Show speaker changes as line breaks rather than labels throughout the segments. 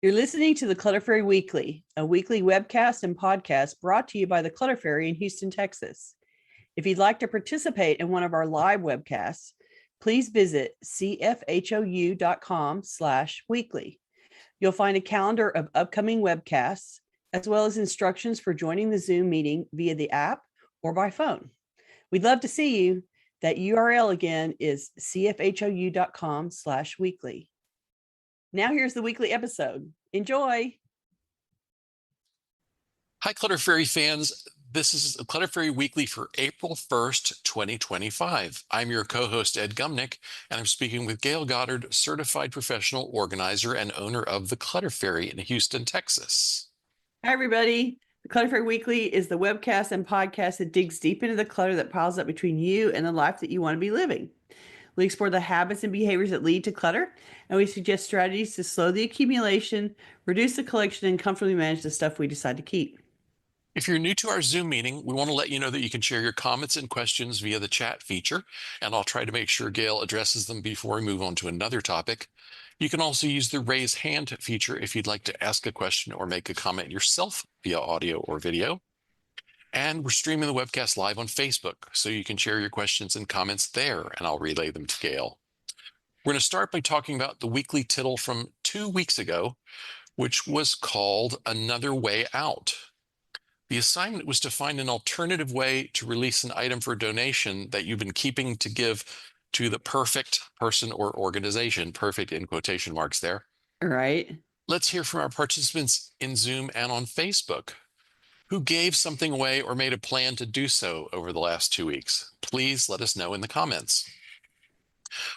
You're listening to the Clutter Fairy Weekly, a weekly webcast and podcast brought to you by the Clutter Fairy in Houston, Texas. If you'd like to participate in one of our live webcasts, please visit cfhou.com/weekly. You'll find a calendar of upcoming webcasts, as well as instructions for joining the Zoom meeting via the app or by phone. We'd love to see you. That URL again is cfhou.com/weekly. Now here's the weekly episode. Enjoy.
Hi, Clutter Fairy fans. This is Clutter Fairy Weekly for April 1st, 2025. I'm your co-host, Ed Gumnick, and I'm speaking with Gayle Goddard, certified professional organizer and owner of the Clutter Fairy in Houston, Texas.
Hi, everybody. The Clutter Fairy Weekly is the webcast and podcast that digs deep into the clutter that piles up between you and the life that you want to be living. We explore the habits and behaviors that lead to clutter, and we suggest strategies to slow the accumulation, reduce the collection, and comfortably manage the stuff we decide to keep.
If you're new to our Zoom meeting, we want to let you know that you can share your comments and questions via the chat feature, and I'll try to make sure Gayle addresses them before we move on to another topic. You can also use the raise hand feature if you'd like to ask a question or make a comment yourself via audio or video. And we're streaming the webcast live on Facebook, so you can share your questions and comments there, and I'll relay them to Gayle. We're going to start by talking about the weekly tittle from 2 weeks ago, which was called Another Way Out. The assignment was to find an alternative way to release an item for donation that you've been keeping to give to the perfect person or organization, perfect in quotation marks there.
Right.
Let's hear from our participants in Zoom and on Facebook who gave something away or made a plan to do so over the last 2 weeks. Please let us know in the comments.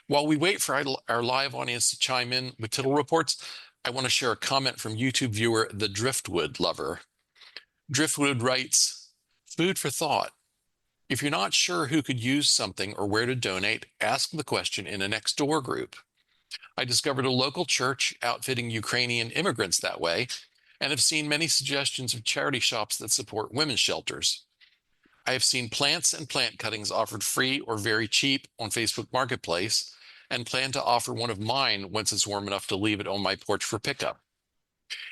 While we wait for our live audience to chime in with tittle reports, I want to share a comment from YouTube viewer, The Driftwood Lover. Driftwood writes, food for thought. If you're not sure who could use something or where to donate, ask the question in a Nextdoor group. I discovered a local church outfitting Ukrainian immigrants that way, and have seen many suggestions of charity shops that support women's shelters. I have seen plants and plant cuttings offered free or very cheap on Facebook Marketplace, and plan to offer one of mine once it's warm enough to leave it on my porch for pickup.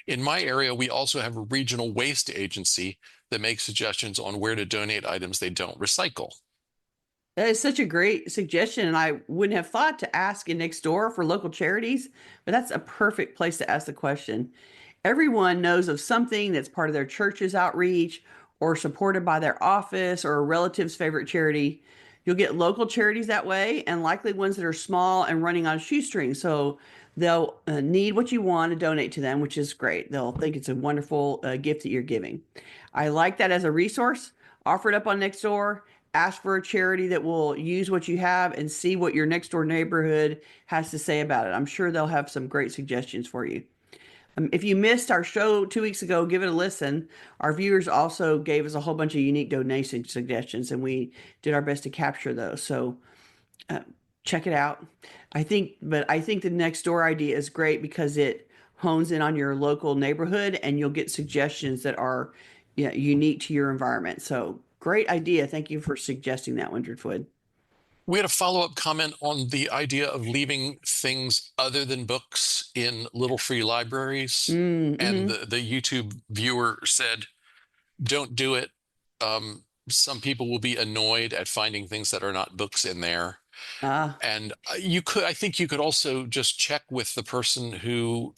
In my area, we also have a regional waste agency that makes suggestions on where to donate items they don't recycle.
That is such a great suggestion, and I wouldn't have thought to ask in Nextdoor for local charities, but that's a perfect place to ask the question. Everyone knows of something that's part of their church's outreach or supported by their office or a relative's favorite charity. You'll get local charities that way, and likely ones that are small and running on shoestrings. So they'll need what you want to donate to them, which is great. They'll think it's a wonderful gift that you're giving. I like that as a resource. Offer it up on Nextdoor. Ask for a charity that will use what you have and see what your next door neighborhood has to say about it. I'm sure they'll have some great suggestions for you. If you missed our show 2 weeks ago, give it a listen. Our viewers also gave us a whole bunch of unique donation suggestions, and we did our best to capture those. So check it out. I think the Nextdoor idea is great because it hones in on your local neighborhood, and you'll get suggestions that are unique to your environment. So great idea. Thank you for suggesting that one, Driftwood.
We had a follow-up comment on the idea of leaving things other than books in little free libraries.
Mm-hmm.
And the YouTube viewer said, don't do it. Some people will be annoyed at finding things that are not books in there. And I think you could also just check with the person who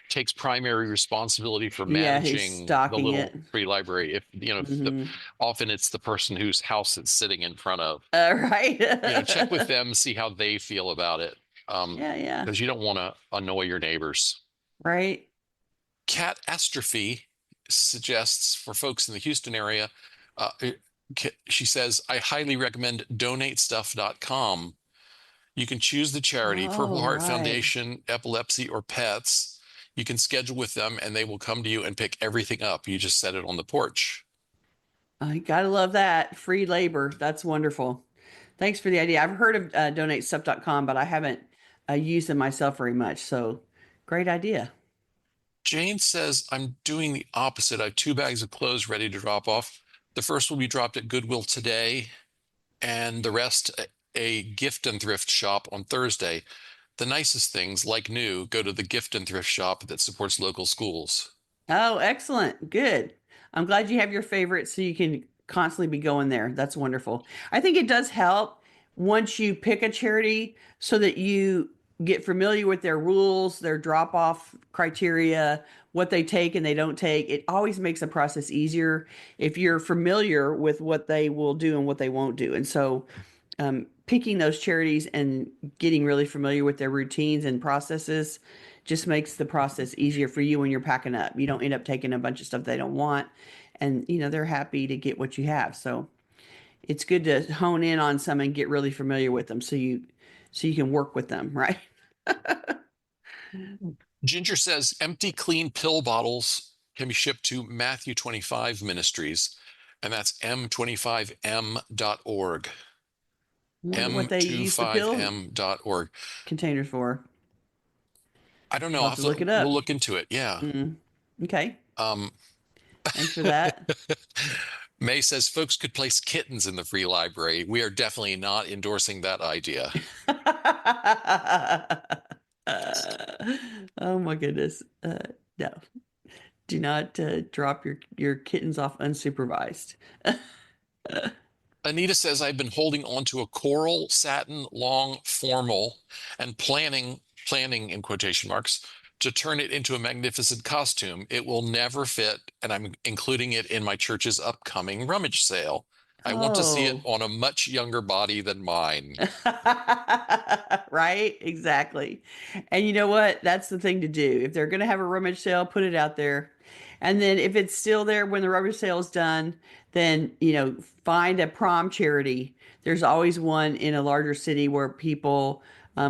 takes primary responsibility for managing the little free library. If often it's the person whose house it's sitting in front of.
Right.
Check with them, see how they feel about it. Because you don't want to annoy your neighbors.
Right.
Catastrophe suggests for folks in the Houston area, she says, I highly recommend donatestuff.com. You can choose the charity, Purple Heart Foundation, Epilepsy, or Pets. You can schedule with them and they will come to you and pick everything up. You just set it on the porch.
I gotta love that. Free labor. That's wonderful. Thanks for the idea. I've heard of donatestuff.com, but I haven't used them myself very much. So great idea.
Jane says, I'm doing the opposite. I have 2 bags of clothes ready to drop off. The first will be dropped at Goodwill today, and the rest a gift and thrift shop on Thursday. The nicest things, like new, go to the gift and thrift shop that supports local schools.
Oh, excellent. Good. I'm glad you have your favorites so you can constantly be going there. That's wonderful. I think it does help once you pick a charity so that you get familiar with their rules, their drop off criteria, what they take and they don't take. It always makes the process easier if you're familiar with what they will do and what they won't do. And so, picking those charities and getting really familiar with their routines and processes just makes the process easier for you when you're packing up. You don't end up taking a bunch of stuff they don't want, and they're happy to get what you have. So it's good to hone in on some and get really familiar with them so you can work with them, right?
Ginger says empty, clean pill bottles can be shipped to Matthew 25 Ministries, and that's m25m.org.
I wonder what they use the pill
m25m.org.
containers for.
I don't know.
I'll have to look it
We'll
up.
look into it. Yeah.
Mm. Okay.
Um,
Thanks for that.
May says folks could place kittens in the free library. We are definitely not endorsing that idea.
Oh my goodness. No, do not drop your kittens off unsupervised.
Anita says I've been holding on to a coral satin long formal and planning in quotation marks to turn it into a magnificent costume. It will never fit, and I'm including it in my church's upcoming rummage sale. I want to see it
Oh.
on a much younger body than mine.
Right? Exactly. And you know what? That's the thing to do. If they're going to have a rummage sale, put it out there. And then if it's still there when the rummage sale is done, then, find a prom charity. There's always one in a larger city where people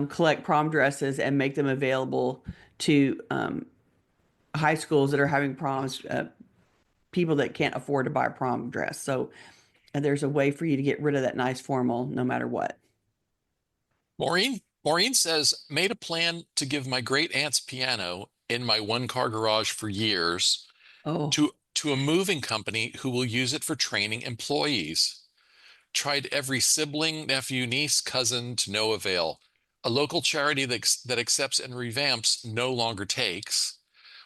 collect prom dresses and make them available to high schools that are having proms, people that can't afford to buy a prom dress. So there's a way for you to get rid of that nice formal no matter what.
Maureen says, made a plan to give my great aunt's piano in my one-car garage for years
Oh,
to a moving company who will use it for training employees. Tried every sibling, nephew, niece, cousin to no avail. A local charity that accepts and revamps no longer takes.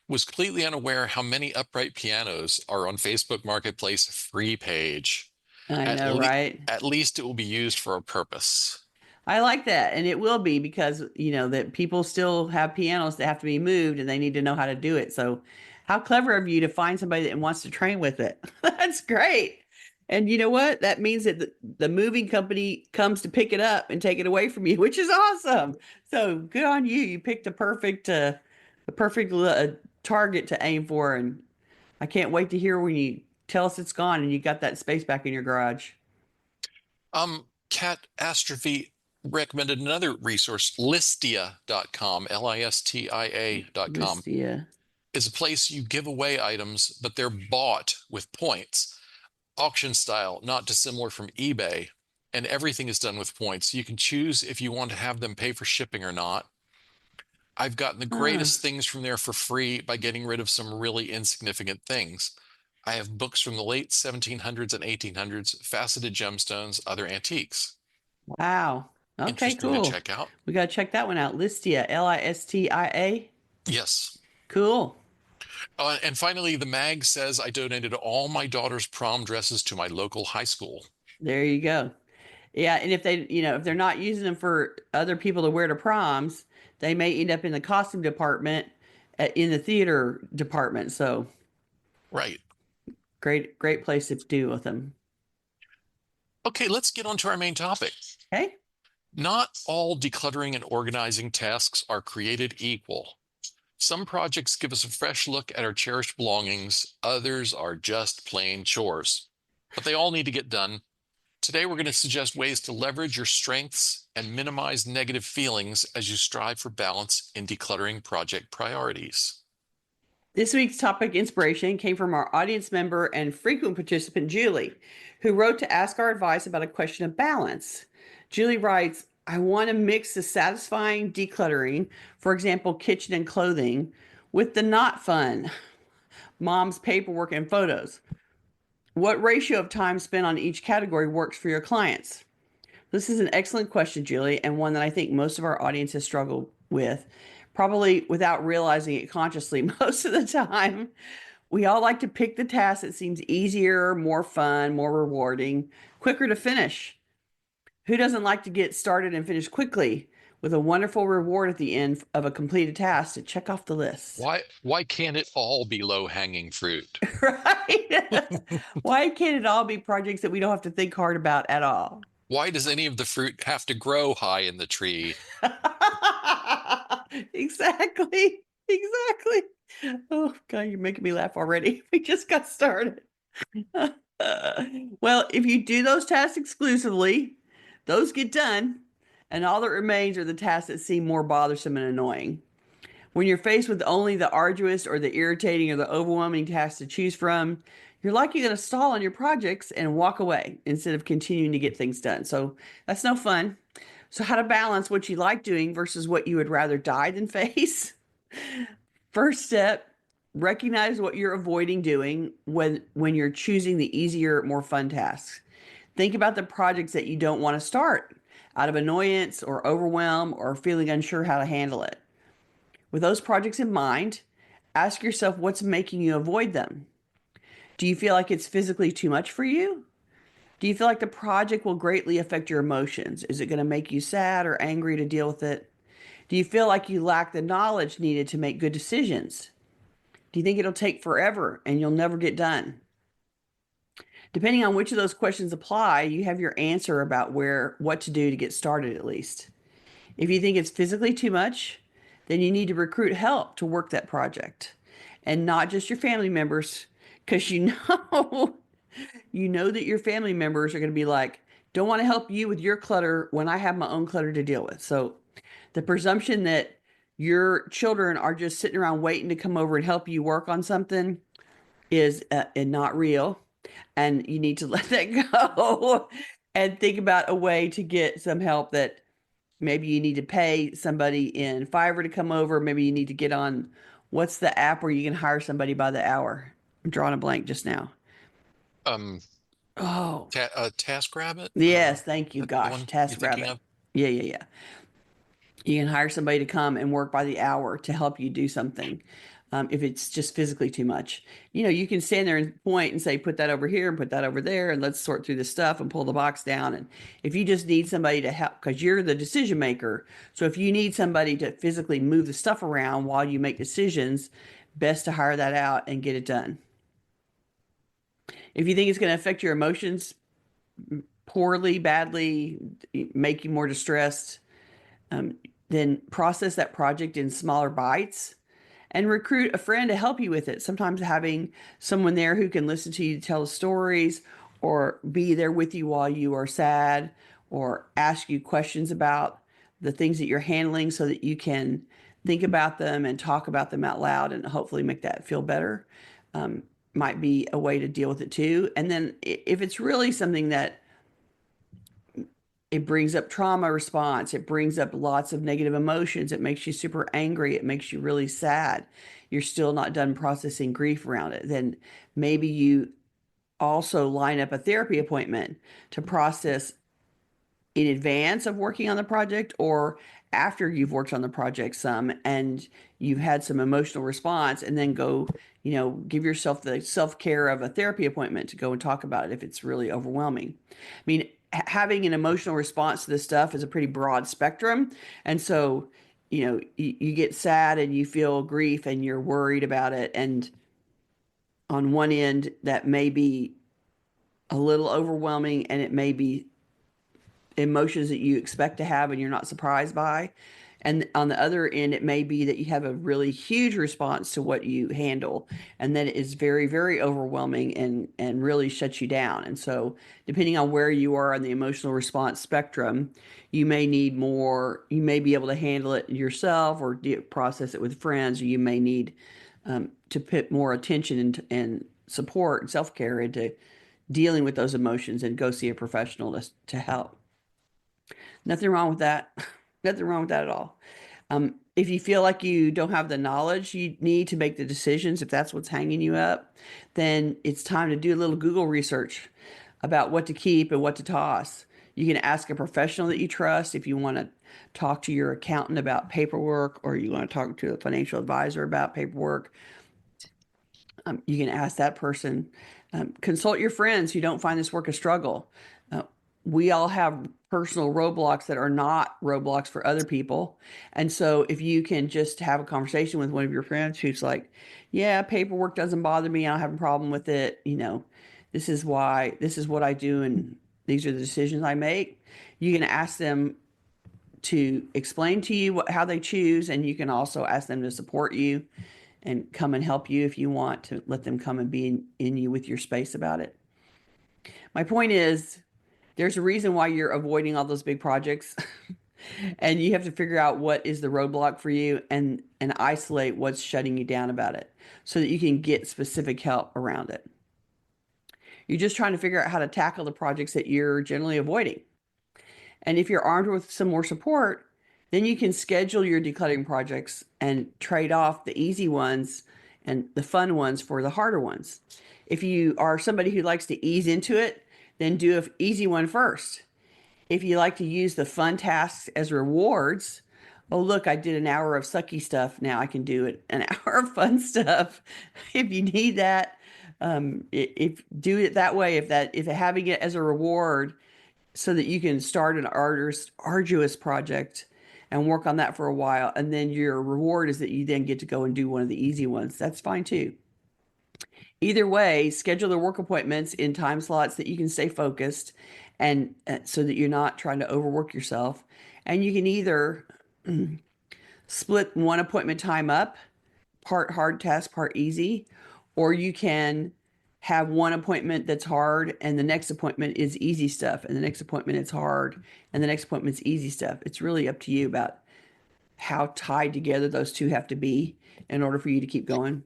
Was completely unaware how many upright pianos are on Facebook Marketplace free page.
I
At
know,
le
right?
at least it will be used for a purpose.
I like that. And it will be because, that people still have pianos that have to be moved and they need to know how to do it. So, how clever of you to find somebody that wants to train with it. That's great. And you know what? That means that the moving company comes to pick it up and take it away from you, which is awesome. So, good on you. You picked the perfect target to aim for. And I can't wait to hear when you tell us it's gone and you got that space back in your garage.
Catastrophe recommended another resource, listia.com, listia.com,
Listia.
is a place you give away items, but they're bought with points. Auction style, not dissimilar from eBay, and everything is done with points. You can choose if you want to have them pay for shipping or not. I've gotten the
Huh.
greatest things from there for free by getting rid of some really insignificant things. I have books from the late 1700s and 1800s, faceted gemstones, other antiques.
Wow. Okay,
Interesting to
cool.
check out.
We got to check that one out. Listia, Listia.
Yes.
Cool.
And finally, the mag says I donated all my daughter's prom dresses to my local high school.
There you go. Yeah, and if they're not using them for other people to wear to proms, they may end up in the costume department in the theater department. So,
Right.
great place to do with them.
Okay, let's get on to our main topic.
Okay?
Not all decluttering and organizing tasks are created equal. Some projects give us a fresh look at our cherished belongings, others are just plain chores. But they all need to get done. Today, we're going to suggest ways to leverage your strengths and minimize negative feelings as you strive for balance in decluttering project priorities.
This week's topic inspiration came from our audience member and frequent participant, Julie, who wrote to ask our advice about a question of balance. Julie writes, I want to mix the satisfying decluttering, for example, kitchen and clothing, with the not fun, mom's paperwork and photos. What ratio of time spent on each category works for your clients? This is an excellent question, Julie, and one that I think most of our audience has struggled with, probably without realizing it consciously most of the time. We all like to pick the task that seems easier, more fun, more rewarding, quicker to finish. Who doesn't like to get started and finish quickly with a wonderful reward at the end of a completed task to check off the list?
Why can't it all be low-hanging fruit?
Right? Why can't it all be projects that we don't have to think hard about at all?
Why does any of the fruit have to grow high in the tree?
Exactly. Exactly. Oh, God, you're making me laugh already. We just got started. Well, if you do those tasks exclusively, those get done, and all that remains are the tasks that seem more bothersome and annoying. When you're faced with only the arduous or the irritating or the overwhelming tasks to choose from, you're likely going to stall on your projects and walk away instead of continuing to get things done. So that's no fun. So, how to balance what you like doing versus what you would rather die than face? First step, recognize what you're avoiding doing when you're choosing the easier, more fun tasks. Think about the projects that you don't want to start out of annoyance or overwhelm or feeling unsure how to handle it. With those projects in mind, ask yourself what's making you avoid them. Do you feel like it's physically too much for you? Do you feel like the project will greatly affect your emotions? Is it going to make you sad or angry to deal with it? Do you feel like you lack the knowledge needed to make good decisions? Do you think it'll take forever and you'll never get done? Depending on which of those questions apply, you have your answer about what to do to get started at least. If you think it's physically too much, then you need to recruit help to work that project and not just your family members because you know that your family members are going to be like, don't want to help you with your clutter when I have my own clutter to deal with. So the presumption that your children are just sitting around waiting to come over and help you work on something is not real. And you need to let that go and think about a way to get some help that maybe you need to pay somebody in Fiverr to come over. Maybe you need to get on what's the app where you can hire somebody by the hour? I'm drawing a blank just now.
Um,
Oh,
TaskRabbit?
yes, thank you.
That the
Gosh,
one you're thinking
TaskRabbit.
of?
Yeah, yeah, yeah. You can hire somebody to come and work by the hour to help you do something. If it's just physically too much, you can stand there and point and say, put that over here and put that over there, and let's sort through this stuff and pull the box down. And if you just need somebody to help, because you're the decision maker, so if you need somebody to physically move the stuff around while you make decisions, best to hire that out and get it done. If you think it's going to affect your emotions poorly, badly, make you more distressed, um, then process that project in smaller bites and recruit a friend to help you with it. Sometimes having someone there who can listen to you tell stories or be there with you while you are sad or ask you questions about the things that you're handling so that you can think about them and talk about them out loud and hopefully make that feel better, um, might be a way to deal with it too. And then if it's really something that it brings up trauma response. It brings up lots of negative emotions. It makes you super angry. It makes you really sad. You're still not done processing grief around it. Then maybe you also line up a therapy appointment to process in advance of working on the project or after you've worked on the project some and you've had some emotional response and then go, give yourself the self-care of a therapy appointment to go and talk about it if it's really overwhelming. I mean, having an emotional response to this stuff is a pretty broad spectrum. And so, you get sad and you feel grief and you're worried about it. And on one end, that may be a little overwhelming and it may be emotions that you expect to have and you're not surprised by. And on the other end, it may be that you have a really huge response to what you handle, and then it is very, very overwhelming and really shuts you down. And so, depending on where you are on the emotional response spectrum, you may need more. You may be able to handle it yourself or process it with friends. Or you may need to put more attention and support and self care into dealing with those emotions and go see a professional to help. Nothing wrong with that. Nothing wrong with that at all. If you feel like you don't have the knowledge you need to make the decisions, if that's what's hanging you up, then it's time to do a little Google research about what to keep and what to toss. You can ask a professional that you trust if you want to talk to your accountant about paperwork, or you want to talk to a financial advisor about paperwork, you can ask that person. Consult your friends who don't find this work a struggle. Uh, we all have personal roadblocks that are not roadblocks for other people. And so if you can just have a conversation with one of your friends who's like, yeah, paperwork doesn't bother me. I don't have a problem with it. This is why, this is what I do, and these are the decisions I make. You can ask them to explain to you how they choose, and you can also ask them to support you and come and help you if you want to let them come and be in you with your space about it. My point is, there's a reason why you're avoiding all those big projects. And you have to figure out what is the roadblock for you, and isolate what's shutting you down about it so that you can get specific help around it. You're just trying to figure out how to tackle the projects that you're generally avoiding. And if you're armed with some more support, then you can schedule your decluttering projects and trade off the easy ones and the fun ones for the harder ones. If you are somebody who likes to ease into it, then do an easy one first. If you like to use the fun tasks as rewards, oh, look, I did an hour of sucky stuff. Now I can do an hour of fun stuff. If you need that, if do it that way, if having it as a reward so that you can start an arduous project and work on that for a while, and then your reward is that you then get to go and do one of the easy ones. That's fine too. Either way, schedule the work appointments in time slots that you can stay focused, and so that you're not trying to overwork yourself. And you can either split one appointment time up, part hard task, part easy, or you can have one appointment that's hard and the next appointment is easy stuff, and the next appointment is hard and the next appointment's easy stuff. It's really up to you about how tied together those two have to be in order for you to keep going.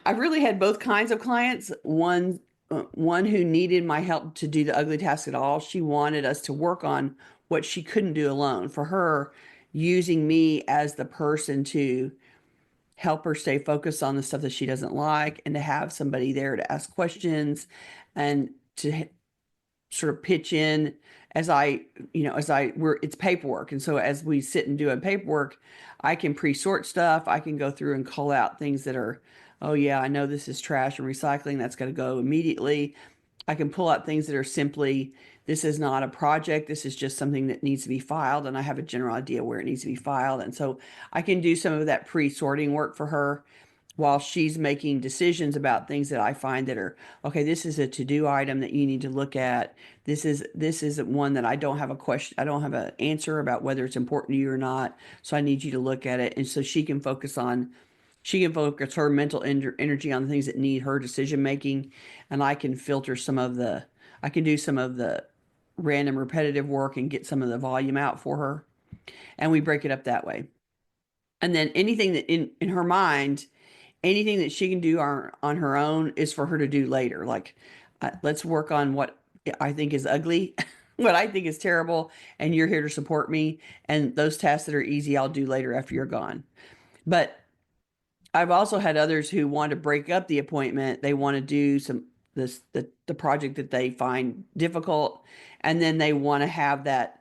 I've really had both kinds of clients. One who needed my help to do the ugly task at all. She wanted us to work on what she couldn't do alone. For her, using me as the person to help her stay focused on the stuff that she doesn't like, and to have somebody there to ask questions and to sort of pitch in as it's paperwork. And so as we sit and do a paperwork, I can pre-sort stuff. I can go through and call out things that are, oh yeah, I know this is trash and recycling. That's going to go immediately. I can pull out things that are simply, this is not a project. This is just something that needs to be filed. And I have a general idea where it needs to be filed. And so I can do some of that pre-sorting work for her while she's making decisions about things that I find that are, okay, this is a to-do item that you need to look at. This is one that I don't have a question, I don't have an answer about whether it's important to you or not. So I need you to look at it. And so she can focus her mental energy on the things that need her decision making. And I can I can do some of the random repetitive work and get some of the volume out for her. And we break it up that way. And then anything that in her mind, anything that she can do on her own is for her to do later. Like, let's work on what I think is ugly, what I think is terrible, and you're here to support me. And those tasks that are easy, I'll do later after you're gone. But I've also had others who want to break up the appointment. They want to do the project that they find difficult, and then they want to have that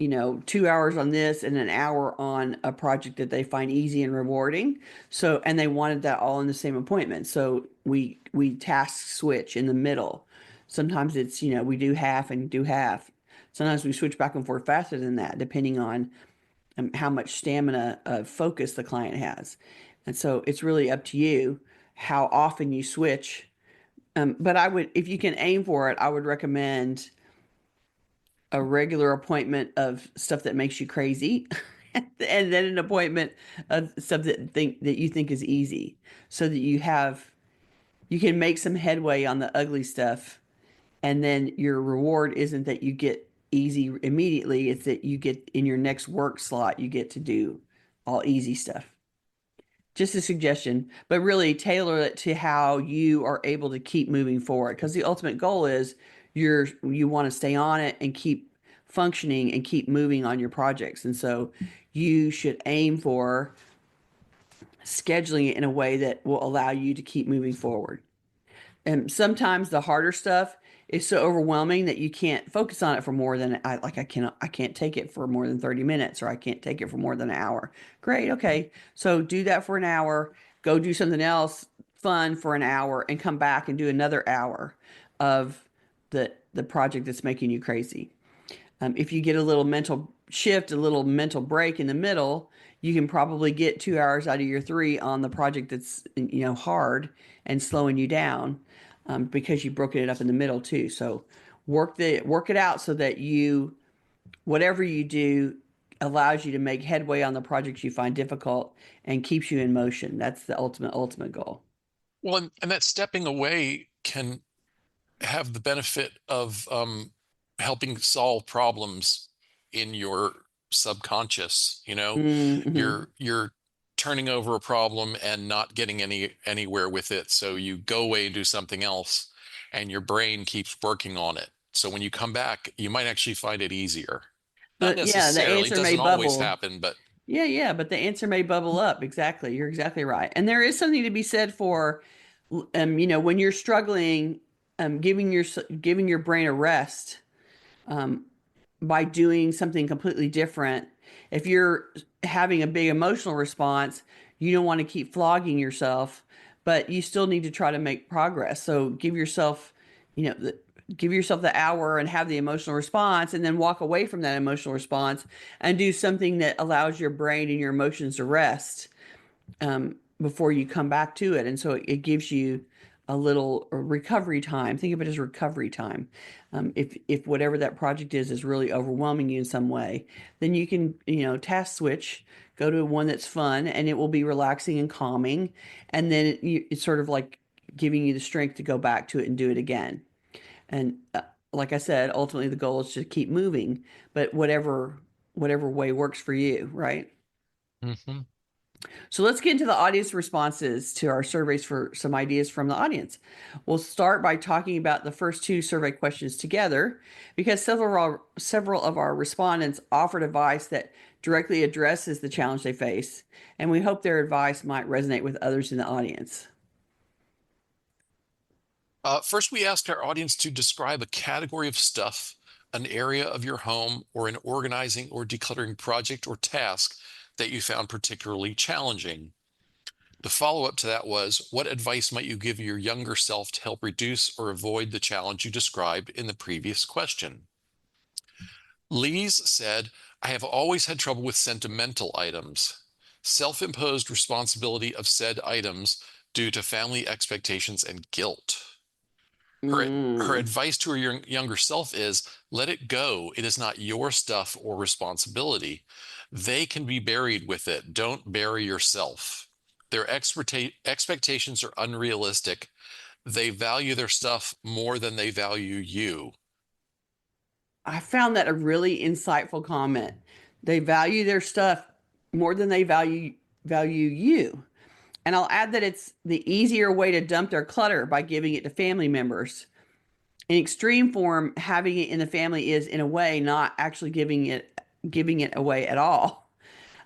2 hours on this and an hour on a project that they find easy and rewarding. So, and they wanted that all in the same appointment. So we task switch in the middle. Sometimes it's, we do half and do half. Sometimes we switch back and forth faster than that, depending on how much stamina of focus the client has. And so it's really up to you how often you switch. But if you can aim for it, I would recommend a regular appointment of stuff that makes you crazy, and then an appointment of stuff that you think is easy, so that you can make some headway on the ugly stuff, and then your reward isn't that you get easy immediately, it's that you get in your next work slot, you get to do all easy stuff. Just a suggestion, but really tailor it to how you are able to keep moving forward, because the ultimate goal is you want to stay on it and keep functioning and keep moving on your projects. And so you should aim for scheduling it in a way that will allow you to keep moving forward. And sometimes the harder stuff is so overwhelming that you can't focus on it for more than I can't take it for more than 30 minutes, or I can't take it for more than an hour. Great. Okay. So do that for an hour, go do something else fun for an hour and come back and do another hour of the project that's making you crazy. If you get a little mental shift, a little mental break in the middle, you can probably get 2 hours out of your three on the project that's hard and slowing you down, because you broken it up in the middle too. So work it out so that whatever you do allows you to make headway on the projects you find difficult and keeps you in motion. That's the ultimate goal.
Well, and that stepping away can have the benefit of helping solve problems in your subconscious.
Mm-hmm.
You're turning over a problem and not getting anywhere with it. So you go away and do something else, and your brain keeps working on it. So when you come back, you might actually find it easier. Not
The
necessarily, it
answer may
doesn't always
bubble.
happen, but
Yeah, but the answer may bubble up. Exactly. You're exactly right. And there is something to be said for, when you're struggling, giving your brain a rest, um, by doing something completely different. If you're having a big emotional response, you don't want to keep flogging yourself, but you still need to try to make progress. So you know, the, give yourself the hour and have the emotional response, and then walk away from that emotional response and do something that allows your brain and your emotions to rest, before you come back to it. And so it gives you a little recovery time. Think of it as recovery time. If whatever that project is really overwhelming you in some way, then you can, task switch, go to one that's fun, and it will be relaxing and calming. And then it's sort of like giving you the strength to go back to it and do it again. And like I said, ultimately the goal is to keep moving, but whatever way works for you, right?
mhm.
So let's get into the audience responses to our surveys for some ideas from the audience. We'll start by talking about the first two survey questions together, because several of our respondents offered advice that directly addresses the challenge they face, and we hope their advice might resonate with others in the audience.
First, we asked our audience to describe a category of stuff, an area of your home, or an organizing or decluttering project or task that you found particularly challenging. The follow-up to that was, what advice might you give your younger self to help reduce or avoid the challenge you described in the previous question? Lise said, I have always had trouble with sentimental items. Self-imposed responsibility of said items due to family expectations and guilt. Her
Mm.
advice to her younger self is, let it go. It is not your stuff or responsibility. They can be buried with it. Don't bury yourself. Their expectations are unrealistic. They value their stuff more than they value you.
I found that a really insightful comment. They value their stuff more than they value you. And I'll add that it's the easier way to dump their clutter by giving it to family members. In extreme form, having it in the family is, in a way, not actually giving it away at all.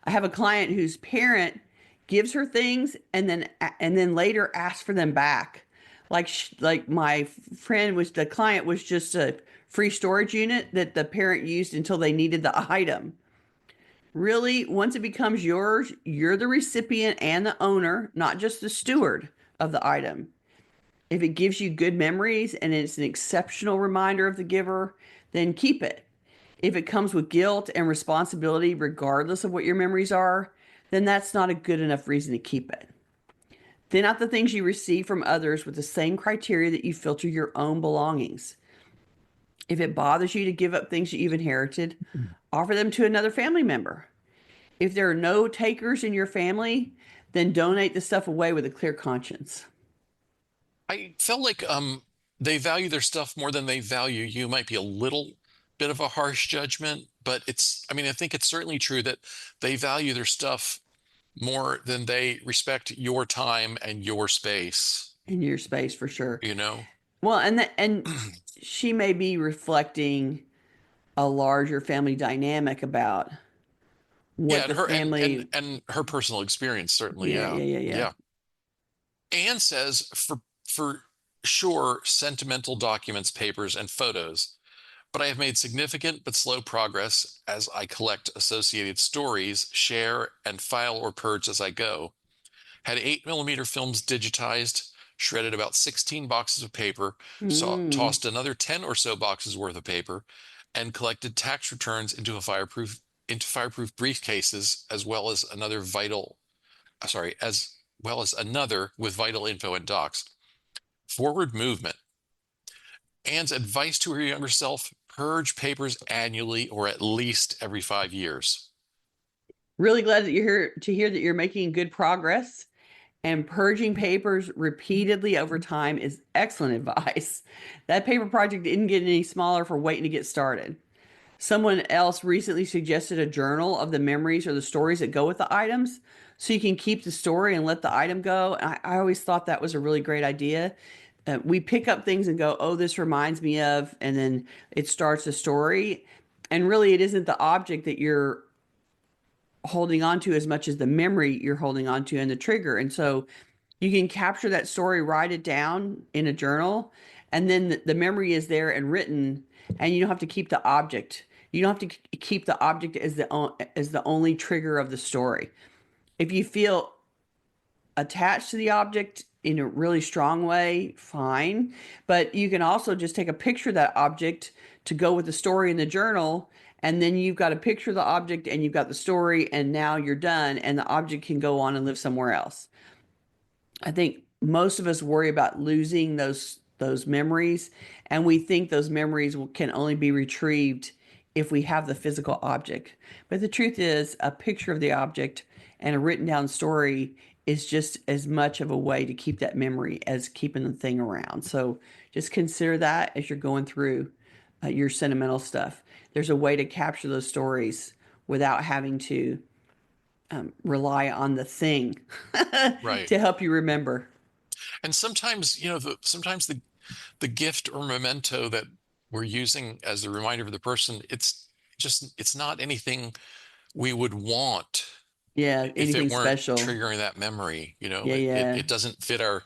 I have a client whose parent gives her things and then later asks for them back. Like my friend was the client was just a free storage unit that the parent used until they needed the item. Really, once it becomes yours, you're the recipient and the owner, not just the steward of the item. If it gives you good memories and it's an exceptional reminder of the giver, then keep it. If it comes with guilt and responsibility, regardless of what your memories are, then that's not a good enough reason to keep it. Thin out the things you receive from others with the same criteria that you filter your own belongings. If it bothers you to give up things that you've inherited, offer them to another family member. If there are no takers in your family, then donate the stuff away with a clear conscience.
I felt like they value their stuff more than they value you might be a little bit of a harsh judgment, but I mean, I think it's certainly true that they value their stuff more than they respect your time and your space,
In your space for sure.
you know?
Well, and she may be reflecting a larger family dynamic about
Yeah,
what
and
the
her
family.
and her personal experience, certainly,
Yeah,
yeah.
yeah, yeah, yeah.
Yeah. Anne says for Sure, sentimental documents, papers, and photos, but I have made significant but slow progress as I collect associated stories, share, and file or purge as I go. Had 8mm films digitized, shredded about 16 boxes of paper,
Mm.
tossed another 10 or so boxes worth of paper, and collected tax returns into fireproof briefcases, as well as another with vital info and docs. Forward movement. Anne's advice to her younger self: purge papers annually or at least every 5 years.
Really glad that you're here to hear that you're making good progress. And purging papers repeatedly over time is excellent advice. That paper project didn't get any smaller for waiting to get started. Someone else recently suggested a journal of the memories or the stories that go with the items so you can keep the story and let the item go. And I always thought that was a really great idea. We pick up things and go, oh, this reminds me of, and then it starts a story. And really, it isn't the object that you're holding on to as much as the memory you're holding on to and the trigger. And so you can capture that story, write it down in a journal, and then the memory is there and written, and you don't have to keep the object. You don't have to keep the object as the only trigger of the story. If you feel attached to the object in a really strong way, fine. But you can also just take a picture of that object to go with the story in the journal. And then you've got a picture of the object and you've got the story, and now you're done, and the object can go on and live somewhere else. I think most of us worry about losing those memories, and we think those memories can only be retrieved if we have the physical object. But the truth is, a picture of the object and a written down story is just as much of a way to keep that memory as keeping the thing around. So just consider that as you're going through your sentimental stuff. There's a way to capture those stories without having to rely on the thing
Right.
to help you remember.
And sometimes, sometimes the gift or memento that we're using as a reminder of the person, it's not anything we would want
Yeah,
if it
anything
weren't
special.
triggering that memory.
Yeah,
It
yeah.
doesn't fit our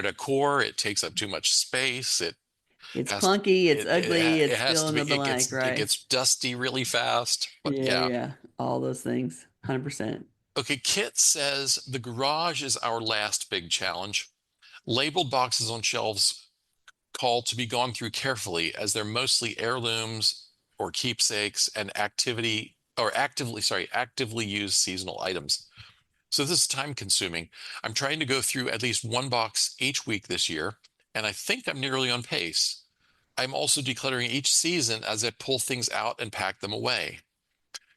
decor. It takes up too much space.
It's
Has
clunky, it's
it it,
ugly,
it
it's
has
fill
to
in
be
the blank,
it
right?
gets dusty really fast. But
Yeah,
yeah.
yeah. All those things. 100%.
Okay, Kit says the garage is our last big challenge. Labeled boxes on shelves call to be gone through carefully as they're mostly heirlooms or keepsakes and actively used seasonal items. So this is time consuming. I'm trying to go through at least one box each week this year, and I think I'm nearly on pace. I'm also decluttering each season as I pull things out and pack them away.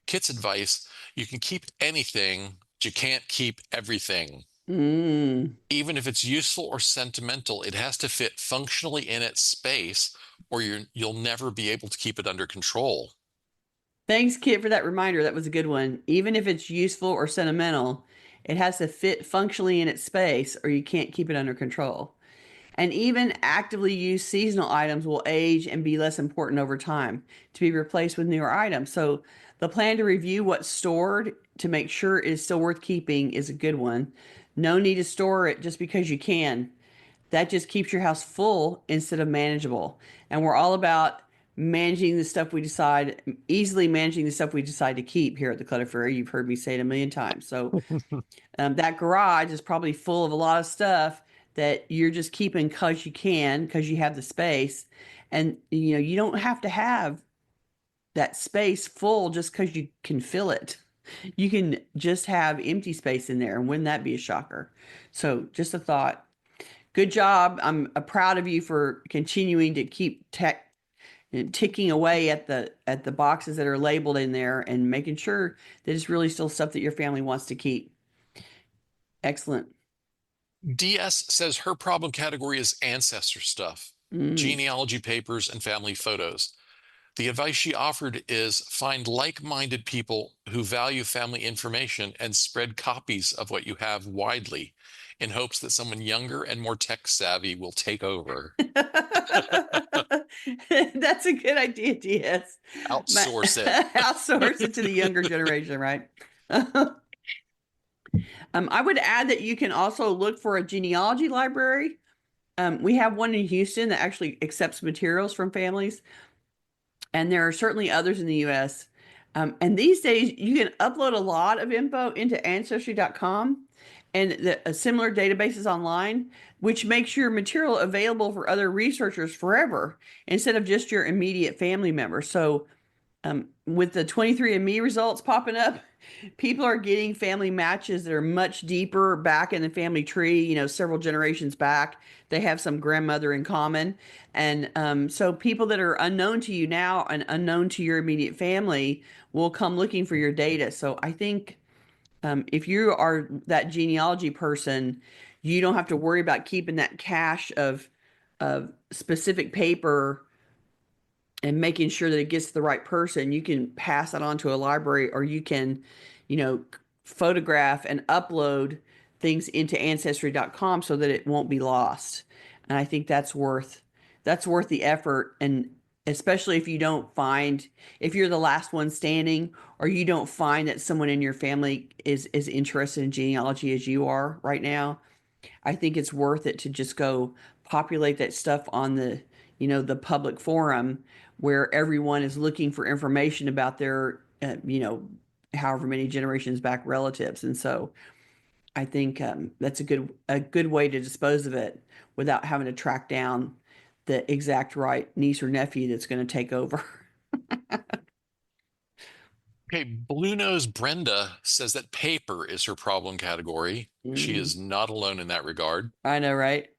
Kit's advice: you can keep anything, but you can't keep everything.
Mm.
Even if it's useful or sentimental, it has to fit functionally in its space, or you'll never be able to keep it under control.
Thanks, Kit, for that reminder. That was a good one. Even if it's useful or sentimental, it has to fit functionally in its space or you can't keep it under control. And even actively used seasonal items will age and be less important over time to be replaced with newer items. So the plan to review what's stored to make sure it is still worth keeping is a good one. No need to store it just because you can. That just keeps your house full instead of manageable. And we're all about managing the stuff we decide, easily managing the stuff we decide to keep here at the Clutter Fairy. You've heard me say it a million times. So that garage is probably full of a lot of stuff that you're just keeping because you can, because you have the space. And you don't have to have that space full just because you can fill it. You can just have empty space in there. And wouldn't that be a shocker? So just a thought. Good job. I'm proud of you for continuing to keep ticking away at the boxes that are labeled in there and making sure that it's really still stuff that your family wants to keep. Excellent.
DS says her problem category is ancestor stuff,
Mm.
genealogy papers, and family photos. The advice she offered is find like-minded people who value family information and spread copies of what you have widely in hopes that someone younger and more tech savvy will take over.
That's a good idea, DS.
Outsource it.
Outsource it to the younger generation, right? I would add that you can also look for a genealogy library. We have one in Houston that actually accepts materials from families, and there are certainly others in the US. And these days, you can upload a lot of info into ancestry.com and similar databases online, which makes your material available for other researchers forever instead of just your immediate family members. So, with the 23andMe results popping up, people are getting family matches that are much deeper back in the family tree, several generations back. They have some grandmother in common. And so people that are unknown to you now and unknown to your immediate family will come looking for your data. So I think if you are that genealogy person, you don't have to worry about keeping that cache of specific paper and making sure that it gets to the right person. You can pass that on to a library, or you can, photograph and upload things into ancestry.com so that it won't be lost. And I think that's worth the effort. And especially if you don't find, if you're the last one standing, or you don't find that someone in your family is as interested in genealogy as you are right now, I think it's worth it to just go populate that stuff on the public forum where everyone is looking for information about their, however many generations back relatives. And so I think that's a good way to dispose of it without having to track down the exact right niece or nephew that's going to take over.
Okay, Blue Nose Brenda says that paper is her problem category. She
Mm,
is not alone in that regard.
I know, right?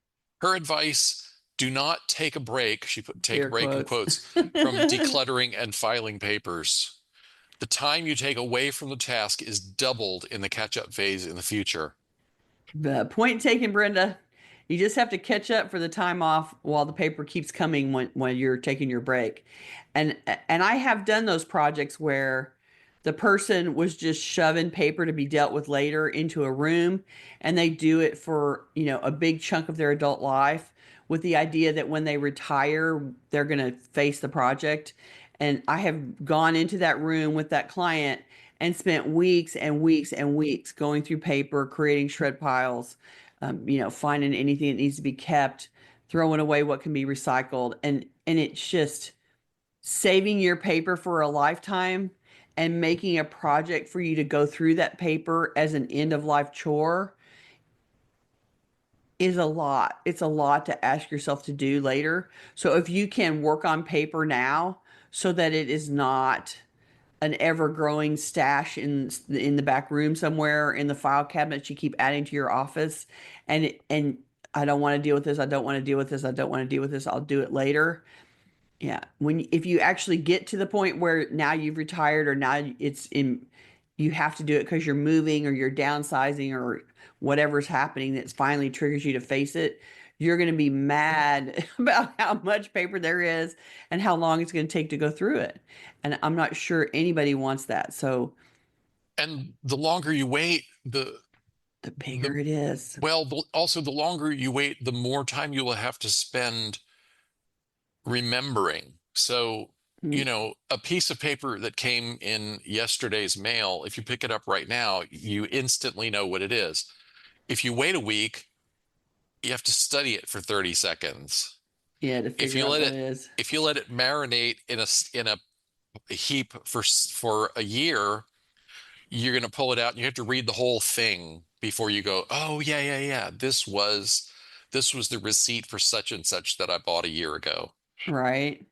Her advice, do not take a break. She put take a
Air
break in
quotes.
quotes from decluttering and filing papers. The time you take away from the task is doubled in the catch-up phase in the future.
The point taken, Brenda. You just have to catch up for the time off while the paper keeps coming when you're taking your break. And I have done those projects where the person was just shoving paper to be dealt with later into a room, and they do it for, a big chunk of their adult life with the idea that when they retire, they're going to face the project. And I have gone into that room with that client and spent weeks and weeks and weeks going through paper, creating shred piles, finding anything that needs to be kept, throwing away what can be recycled, and it's just saving your paper for a lifetime and making a project for you to go through that paper as an end of life chore is a lot. It's a lot to ask yourself to do later. So if you can work on paper now so that it is not an ever-growing stash in the back room somewhere in the file cabinet you keep adding to your office, and I don't want to deal with this, I don't want to deal with this, I don't want to deal with this, I'll do it later. Yeah, if you actually get to the point where now you've retired, or now you have to do it because you're moving or you're downsizing or whatever's happening that finally triggers you to face it, you're going to be mad about how much paper there is and how long it's going to take to go through it. And I'm not sure anybody wants that. So
And the longer you wait,
the
the
bigger it is.
also the longer you wait, the more time you will have to spend remembering. So,
Mm,
a piece of paper that came in yesterday's mail, if you pick it up right now, you instantly know what it is. If you wait a week, you have to study it for 30 seconds.
yeah, to
If
figure
you
out
let
what
it
it is.
if you let it marinate in a heap for a year, you're going to pull it out and you have to read the whole thing before you go, "Oh, yeah, yeah, yeah. This was the receipt for such and such that I bought a year ago."
Right.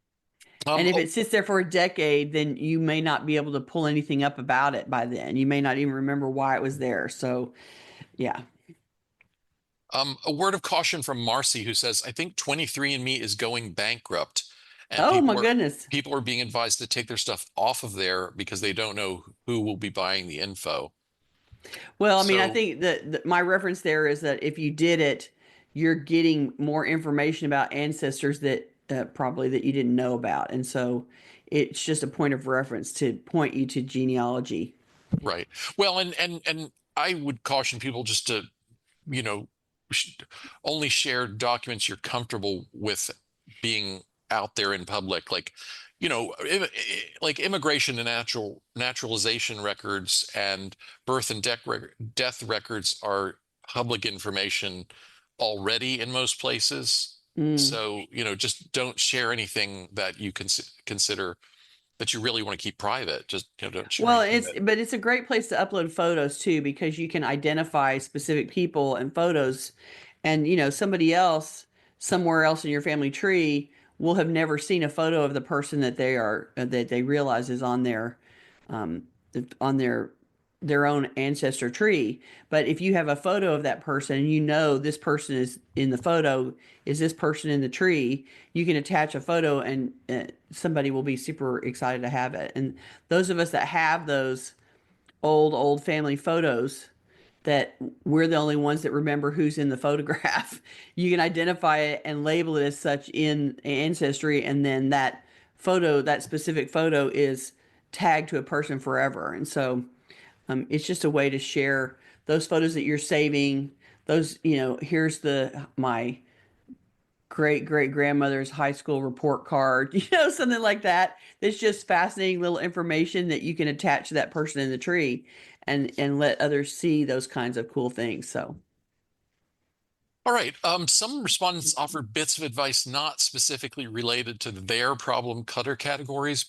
And if
Oh,
it sits there for a decade, then you may not be able to pull anything up about it by then. You may not even remember why it was there. So, yeah.
a word of caution from Marcy, who says, "I think 23andMe is going bankrupt, and
Oh my
people are
goodness.
people are being advised to take their stuff off of there because they don't know who will be buying the info."
Well, I mean, I
So,
think that my reference there is that if you did it, you're getting more information about ancestors that probably that you didn't know about. And so it's just a point of reference to point you to genealogy.
right. Well, and I would caution people just to, you know, sh only share documents you're comfortable with being out there in public, like, like immigration and naturalization records and birth and death records are public information already in most places.
Mm.
So, just don't share anything that you consider that you really want to keep private. Just, don't share
Well,
anything that.
but it's a great place to upload photos too, because you can identify specific people and photos, and somebody else somewhere else in your family tree will have never seen a photo of the person that they realize is um, on their own ancestor tree. But if you have a photo of that person and this person is in the photo, is this person in the tree, you can attach a photo and somebody will be super excited to have it. And those of us that have those old family photos that we're the only ones that remember who's in the photograph, you can identify it and label it as such in Ancestry, and then that specific photo is tagged to a person forever. And so it's just a way to share those photos that you're saving. Those, here's my great grandmother's high school report card, something like that. That's just fascinating little information that you can attach to that person in the tree and let others see those kinds of cool things. So,
All right. Some respondents offered bits of advice not specifically related to their problem clutter categories,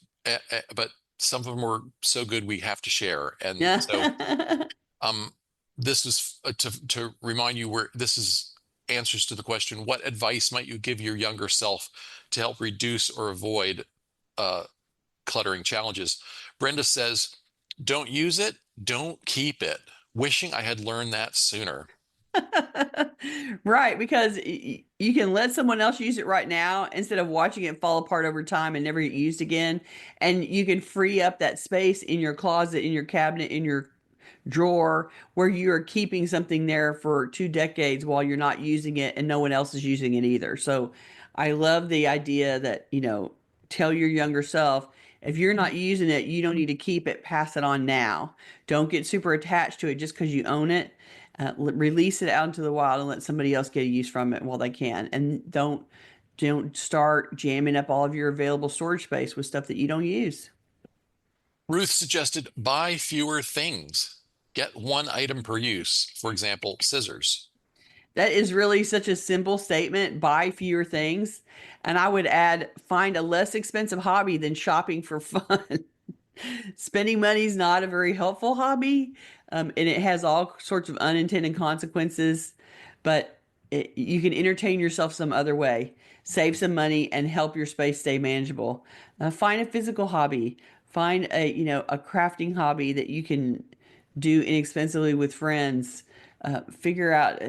but some of them were so good we have to share. And so,
yeah.
um, this is to remind you where this is answers to the question, what advice might you give your younger self to help reduce or avoid uh, cluttering challenges? Brenda says, don't use it, don't keep it. Wishing I had learned that sooner.
Right, because you can let someone else use it right now instead of watching it fall apart over time and never get used again. And you can free up that space in your closet, in your cabinet, in your drawer where you are keeping something there for 2 decades while you're not using it and no one else is using it either. So I love the idea that, tell your younger self, if you're not using it, you don't need to keep it, pass it on now. Don't get super attached to it just because you own it. Release it out into the wild and let somebody else get a use from it while they can. And don't start jamming up all of your available storage space with stuff that you don't use.
Ruth suggested buy fewer things. Get one item per use. For example, scissors.
That is really such a simple statement. Buy fewer things. And I would add, find a less expensive hobby than shopping for fun. Spending money is not a very helpful hobby, and it has all sorts of unintended consequences. But you can entertain yourself some other way, save some money, and help your space stay manageable. Find a physical hobby. Find a crafting hobby that you can do inexpensively with friends. Figure out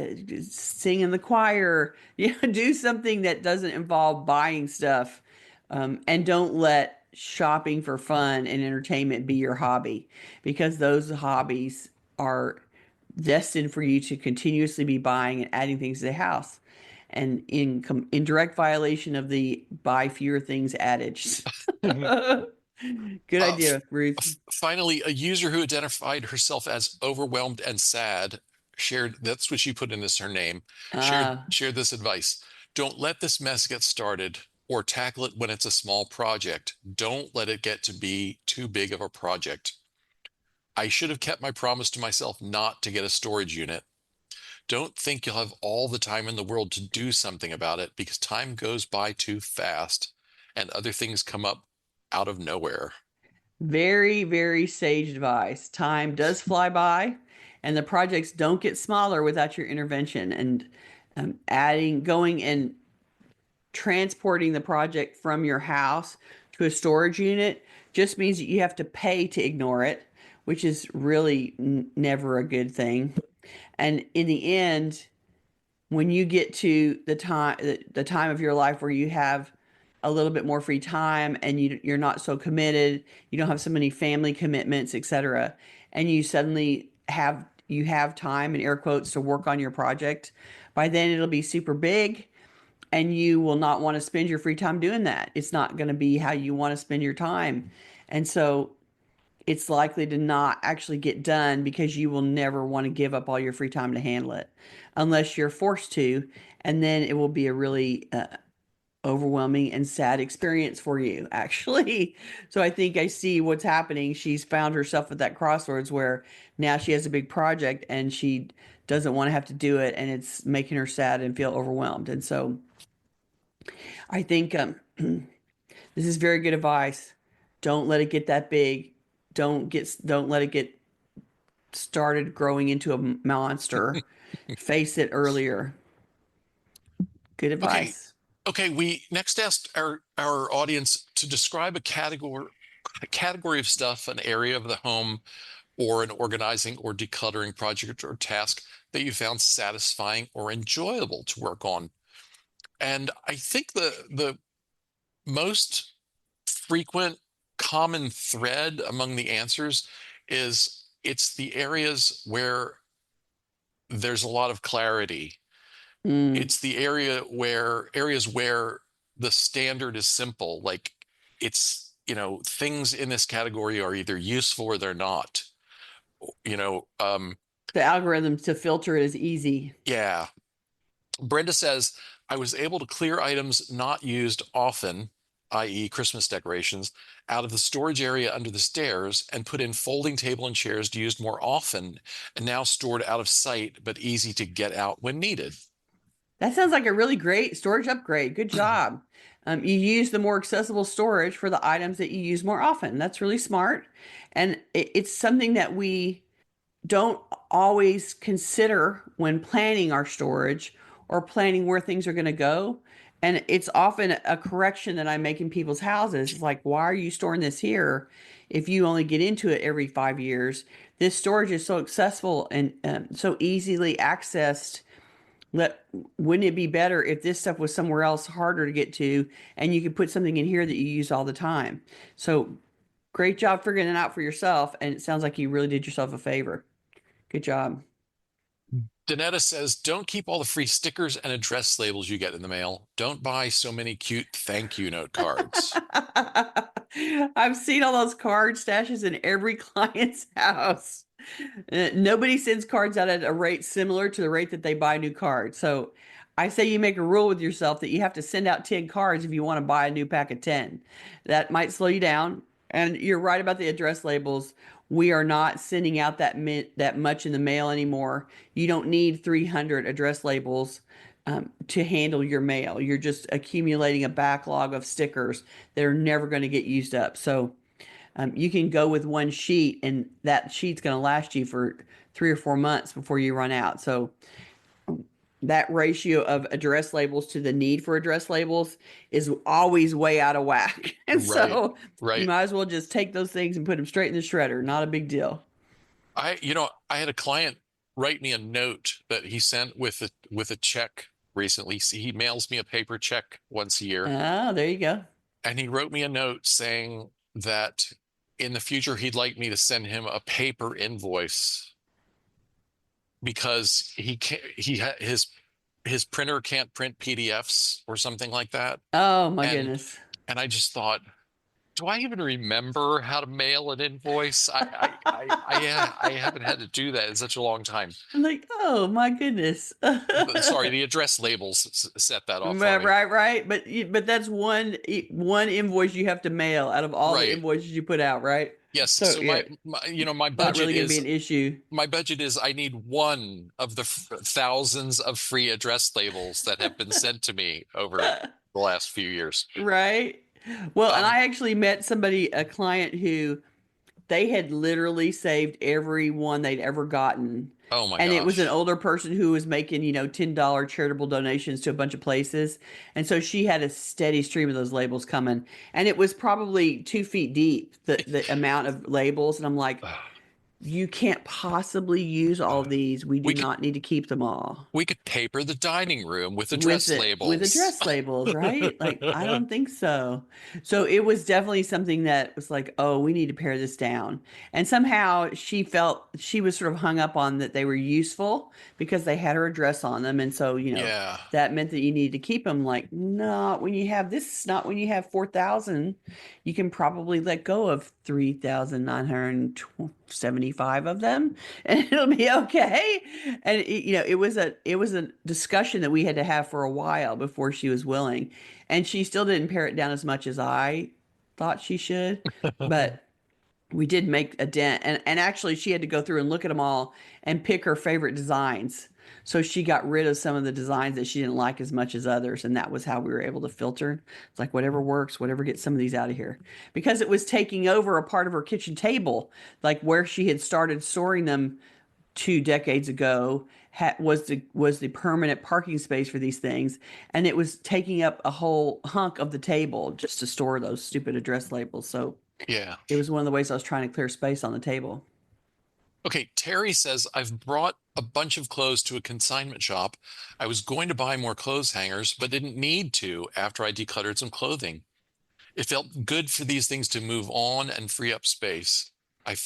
sing in the choir. Do something that doesn't involve buying stuff, and don't let shopping for fun and entertainment be your hobby, because those hobbies are destined for you to continuously be buying and adding things to the house, and in direct violation of the buy fewer things adage. Good
Uh,
idea, Ruth.
Finally, a user who identified herself as overwhelmed and sad shared, that's what she put in as her name, shared
Uh,
shared this advice. Don't let this mess get started or tackle it when it's a small project. Don't let it get to be too big of a project. I should have kept my promise to myself not to get a storage unit. Don't think you'll have all the time in the world to do something about it because time goes by too fast and other things come up out of nowhere.
very sage advice. Time does fly by, and the projects don't get smaller without your intervention. And going and transporting the project from your house to a storage unit just means that you have to pay to ignore it, which is really never a good thing. And in the end, when you get to the time of your life where you have a little bit more free time and you're not so committed, you don't have so many family commitments, etc., and you have time in air quotes to work on your project, by then it'll be super big and you will not want to spend your free time doing that. It's not going to be how you want to spend your time. And so it's likely to not actually get done because you will never want to give up all your free time to handle it unless you're forced to. And then it will be a really overwhelming and sad experience for you, actually. So I think I see what's happening. She's found herself at that crossroads where now she has a big project and she doesn't want to have to do it, and it's making her sad and feel overwhelmed. And so I think this is very good advice. Don't let it get that big. Don't let it get started growing into a monster. Face it earlier. Good
Okay.
advice.
Okay, we next asked our audience to describe a category of stuff, an area of the home, or an organizing or decluttering project or task that you found satisfying or enjoyable to work on. And I think the most frequent common thread among the answers is it's the areas where there's a lot of clarity.
Mm.
It's the areas where the standard is simple. Like things in this category are either useful or they're not. You know,
The algorithm to filter it is easy.
yeah. Brenda says, I was able to clear items not used often, i.e., Christmas decorations, out of the storage area under the stairs and put in folding table and chairs used more often and now stored out of sight but easy to get out when needed.
That sounds like a really great storage upgrade. Good job. You use the more accessible storage for the items that you use more often. That's really smart. And it's something that we don't always consider when planning our storage or planning where things are going to go. And it's often a correction that I make in people's houses. It's like, why are you storing this here if you only get into it every 5 years? This storage is so accessible and so easily accessed. Let Wouldn't it be better if this stuff was somewhere else harder to get to and you could put something in here that you use all the time? So great job figuring it out for yourself. And it sounds like you really did yourself a favor. Good job.
Danetta says, don't keep all the free stickers and address labels you get in the mail. Don't buy so many cute thank you note cards.
I've seen all those card stashes in every client's house. Nobody sends cards out at a rate similar to the rate that they buy new cards. So I say you make a rule with yourself that you have to send out 10 cards if you want to buy a new pack of 10. That might slow you down. And you're right about the address labels. We are not sending out that much in the mail anymore. You don't need 300 address labels to handle your mail. You're just accumulating a backlog of stickers that are never going to get used up. So you can go with one sheet, and that sheet's going to last you for 3 or 4 months before you run out. So that ratio of address labels to the need for address labels is always way out of whack. And
Right,
so you
right.
might as well just take those things and put them straight in the shredder. Not a big deal.
I had a client write me a note that he sent with a check recently. See, he mails me a paper check once a year,
Oh, there you go.
and he wrote me a note saying that in the future he'd like me to send him a paper invoice because he can't his printer can't print PDFs or something like that.
Oh my
And
goodness.
and I just thought, do I even remember how to mail an invoice? I haven't had to do that in such a long time.
I'm like, oh my goodness.
Sorry, the address labels set that off for
Right,
me.
right, right. But that's one invoice you have to mail out of all the
Right.
invoices you put out, right?
Yes.
So
So
yeah,
my
not
budget
really going to be
is
an issue.
I need one of the thousands of free address labels that have been sent to me over the last few years.
Right? Well, and
Um,
I actually met somebody, a client who they had literally saved every one they'd ever gotten.
oh my
And it was an
gosh.
older person who was making, $10 charitable donations to a bunch of places. And so she had a steady stream of those labels coming. And it was probably 2 feet deep, the amount of labels. And I'm like, you can't possibly use all these. We do
We could
not need to keep them all
we could paper the dining room with
with
address
it with
labels.
address labels, right? Like, I don't think so. So it was definitely something that was like, oh, we need to pare this down. And somehow she felt she was sort of hung up on that they were useful because they had her address on them. And so,
Yeah.
that meant that you needed to keep them. Like, not when you have this, not when you have 4,000. You can probably let go of 3,900 75 of them and it'll be okay. And it was a discussion that we had to have for a while before she was willing. And she still didn't pare it down as much as I thought she should. But we did make a dent. And actually she had to go through and look at them all and pick her favorite designs. So she got rid of some of the designs that she didn't like as much as others. And that was how we were able to filter. It's like whatever works, whatever gets some of these out of here. Because it was taking over a part of her kitchen table, like where she had started storing them 2 decades ago was the permanent parking space for these things, and it was taking up a whole hunk of the table just to store those stupid address labels. So
Yeah.
it was one of the ways I was trying to clear space on the table.
Okay, Terry says, I've brought a bunch of clothes to a consignment shop. I was going to buy more clothes hangers, but didn't need to after I decluttered some clothing. It felt good for these things to move on and free up space. I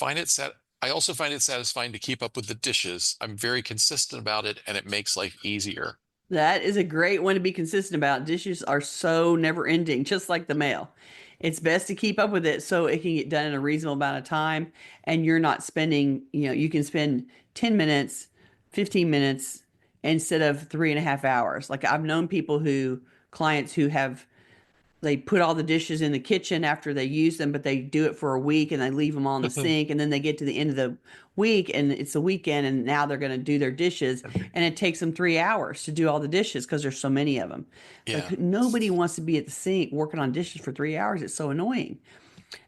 also find it satisfying to keep up with the dishes. I'm very consistent about it and it makes life easier.
That is a great one to be consistent about. Dishes are so never ending, just like the mail. It's best to keep up with it so it can get done in a reasonable amount of time and you're not spending, you can spend 10 minutes, 15 minutes instead of 3.5 hours. Like I've known clients who they put all the dishes in the kitchen after they use them, but they do it for a week and they leave them all in the sink. And then they get to the end of the week and it's the weekend and now they're going to do their dishes. And it takes them 3 hours to do all the dishes because there's so many of them. It's
Yeah.
like nobody wants to be at the sink working on dishes for 3 hours. It's so annoying.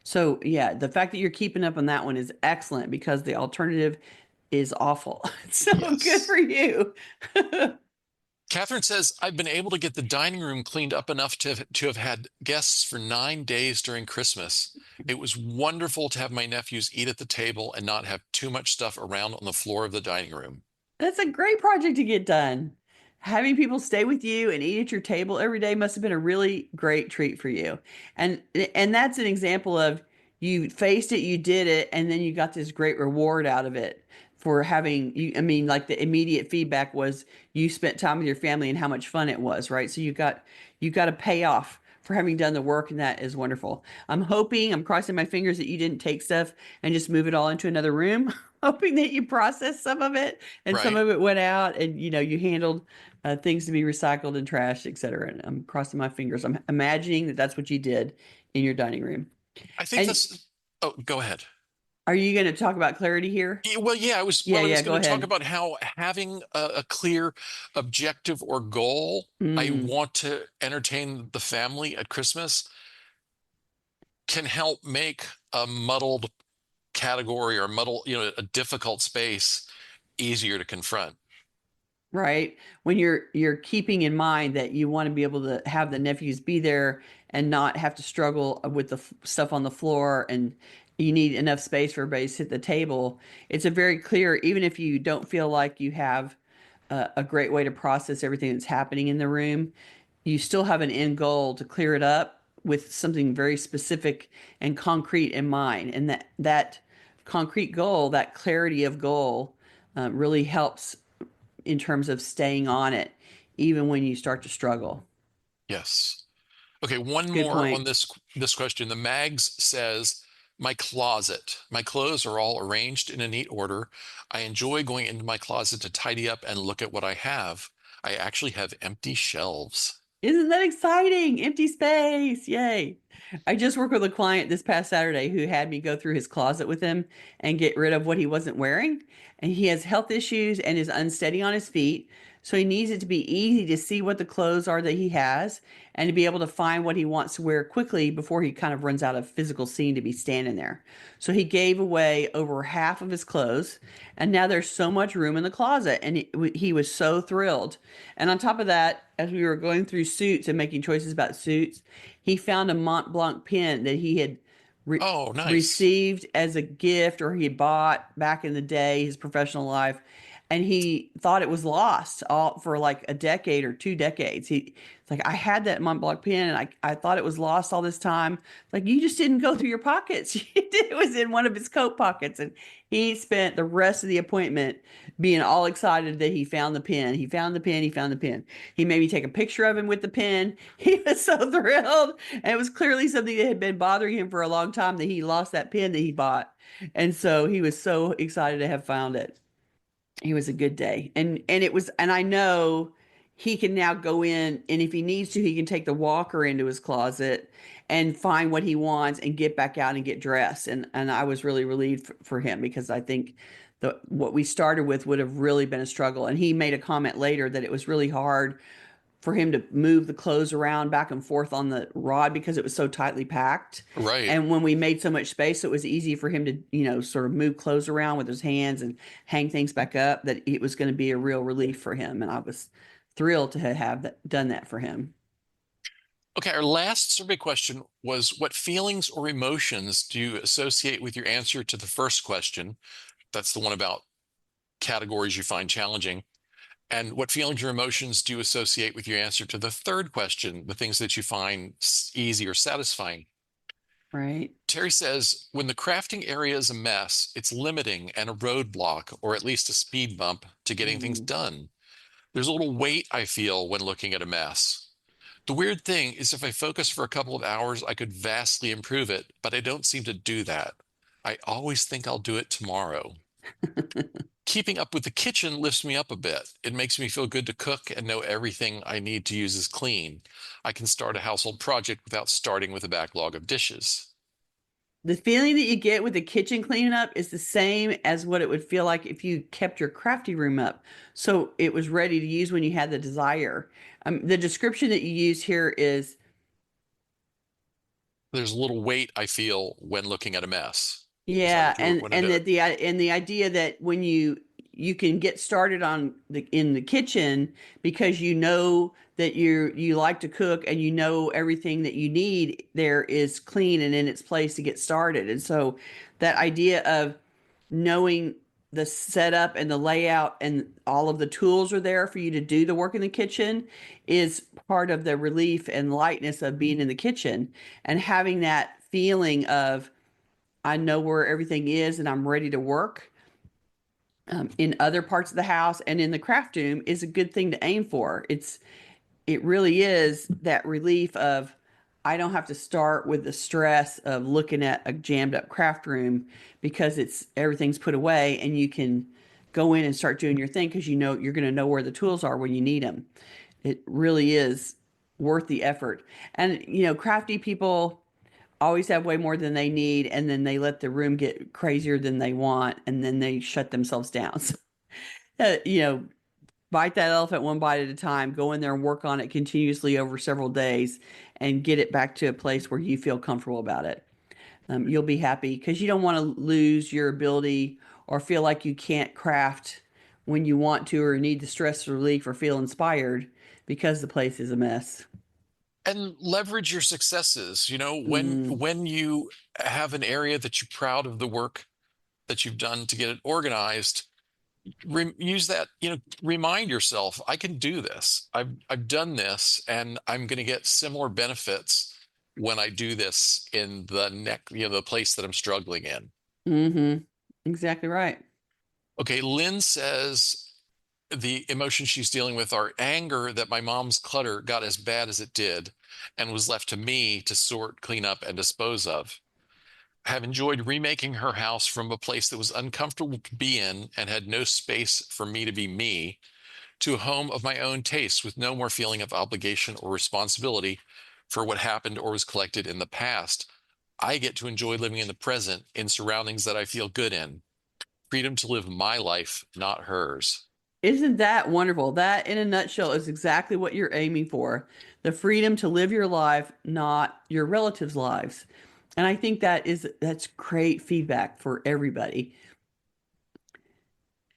So yeah, the fact that you're keeping up on that one is excellent because the alternative is awful. So good
Yes.
for you.
Catherine says, I've been able to get the dining room cleaned up enough to have had guests for 9 days during Christmas. It was wonderful to have my nephews eat at the table and not have too much stuff around on the floor of the dining room.
That's a great project to get done. Having people stay with you and eat at your table every day must have been a really great treat for you. And that's an example of you faced it, you did it, and then you got this great reward out of it for having you. I mean, like the immediate feedback was you spent time with your family and how much fun it was, right? So you got a payoff for having done the work, and that is wonderful. I'm crossing my fingers that you didn't take stuff and just move it all into another room. Hoping that you processed some of it and some
Right?
of it went out and you handled things to be recycled and trashed, etc. And I'm crossing my fingers. I'm imagining that that's what you did in your dining room.
I think
And
this, oh, go ahead.
are you going to talk about clarity here?
Well, yeah,
Yeah,
I was
yeah,
going
go
to talk
ahead.
about how having a clear objective or goal, I
Mm,
want to entertain the family at Christmas, can help make a muddled category or a difficult space easier to confront.
right. When you're keeping in mind that you want to be able to have the nephews be there and not have to struggle with the stuff on the floor and you need enough space for everybody to sit at the table. It's a very clear, even if you don't feel like you have a great way to process everything that's happening in the room. You still have an end goal to clear it up with something very specific and concrete in mind. And that concrete goal, that clarity of goal, really helps in terms of staying on it, even when you start to struggle.
Yes. Okay, one
Good
more on
point.
this question. The Mags says, my closet. My clothes are all arranged in a neat order. I enjoy going into my closet to tidy up and look at what I have. I actually have empty shelves.
Isn't that exciting? Empty space. Yay. I just worked with a client this past Saturday who had me go through his closet with him and get rid of what he wasn't wearing. And he has health issues and is unsteady on his feet. So he needs it to be easy to see what the clothes are that he has and to be able to find what he wants to wear quickly before he kind of runs out of physical scene to be standing there. So he gave away over half of his clothes. And now there's so much room in the closet. And he was so thrilled. And on top of that, as we were going through suits and making choices about suits, he found a Mont Blanc pen that he had re-
Oh, nice.
received as a gift or he had bought back in the day, his professional life. and he thought it was lost all for like a decade or 2 decades. It's like, I had that Mont Blanc pen and I thought it was lost all this time. Like, you just didn't go through your pockets. It was in one of his coat pockets. And he spent the rest of the appointment being all excited that he found the pen. He found the pen. He found the pen. He made me take a picture of him with the pen. He was so thrilled. And it was clearly something that had been bothering him for a long time, that he lost that pen that he bought. And so he was so excited to have found it. It was a good day. And it was, and I know he can now go in, and if he needs to, he can take the walker into his closet and find what he wants and get back out and get dressed. And I was really relieved for him, because I think the what we started with would have really been a struggle. And he made a comment later that it was really hard for him to move the clothes around back and forth on the rod because it was so tightly packed.
Right.
And when we made so much space, it was easy for him to, sort of move clothes around with his hands and hang things back up, that it was going to be a real relief for him. And I was thrilled to have done that for him.
Okay, our last survey question was, what feelings or emotions do you associate with your answer to the first question? That's the one about categories you find challenging. And what feelings or emotions do you associate with your answer to the third question, the things that you find easy or satisfying?
Right.
Terry says, when the crafting area is a mess, it's limiting and a roadblock, or at least a speed bump to getting things
Mm.
done. There's a little weight I feel when looking at a mess. The weird thing is, if I focus for a couple of hours, I could vastly improve it, but I don't seem to do that. I always think I'll do it tomorrow. Keeping up with the kitchen lifts me up a bit. It makes me feel good to cook and know everything I need to use is clean. I can start a household project without starting with a backlog of dishes.
The feeling that you get with the kitchen cleaning up is the same as what it would feel like if you kept your crafty room up, so it was ready to use when you had the desire. The description that you use here is,
There's a little weight I feel when looking at a mess. Is that
yeah,
what you wanted
and
to?
that the idea that when you can get started on the in the kitchen, because you know that you like to cook, and you know everything that you need there is clean and in its place to get started. And so that idea of knowing the setup and the layout and all of the tools are there for you to do the work in the kitchen is part of the relief and lightness of being in the kitchen, and having that feeling of, I know where everything is and I'm ready to work. In other parts of the house and in the craft room is a good thing to aim for. It really is that relief of, I don't have to start with the stress of looking at a jammed up craft room, because it's everything's put away and you can go in and start doing your thing, because you know you're going to know where the tools are when you need them. It really is worth the effort. And crafty people always have way more than they need, and then they let the room get crazier than they want, and then they shut themselves down. So, you know, bite that elephant one bite at a time. Go in there and work on it continuously over several days, and get it back to a place where you feel comfortable about it. You'll be happy, because you don't want to lose your ability or feel like you can't craft when you want to, or need the stress relief or feel inspired because the place is a mess.
And leverage your successes. when
Mm.
when you have an area that you're proud of the work that you've done to get it organized, use that, remind yourself, I can do this. I've done this, and I'm going to get similar benefits when I do this in the next, the place that I'm struggling in.
Mm-hmm. Exactly right.
Okay, Lynn says the emotions she's dealing with are anger that my mom's clutter got as bad as it did and was left to me to sort, clean up, and dispose of. I have enjoyed remaking her house from a place that was uncomfortable to be in and had no space for me to be me, to a home of my own tastes with no more feeling of obligation or responsibility for what happened or was collected in the past. I get to enjoy living in the present in surroundings that I feel good in. Freedom to live my life, not hers.
Isn't that wonderful? That, in a nutshell, is exactly what you're aiming for. The freedom to live your life, not your relatives' lives. And I think that's great feedback for everybody.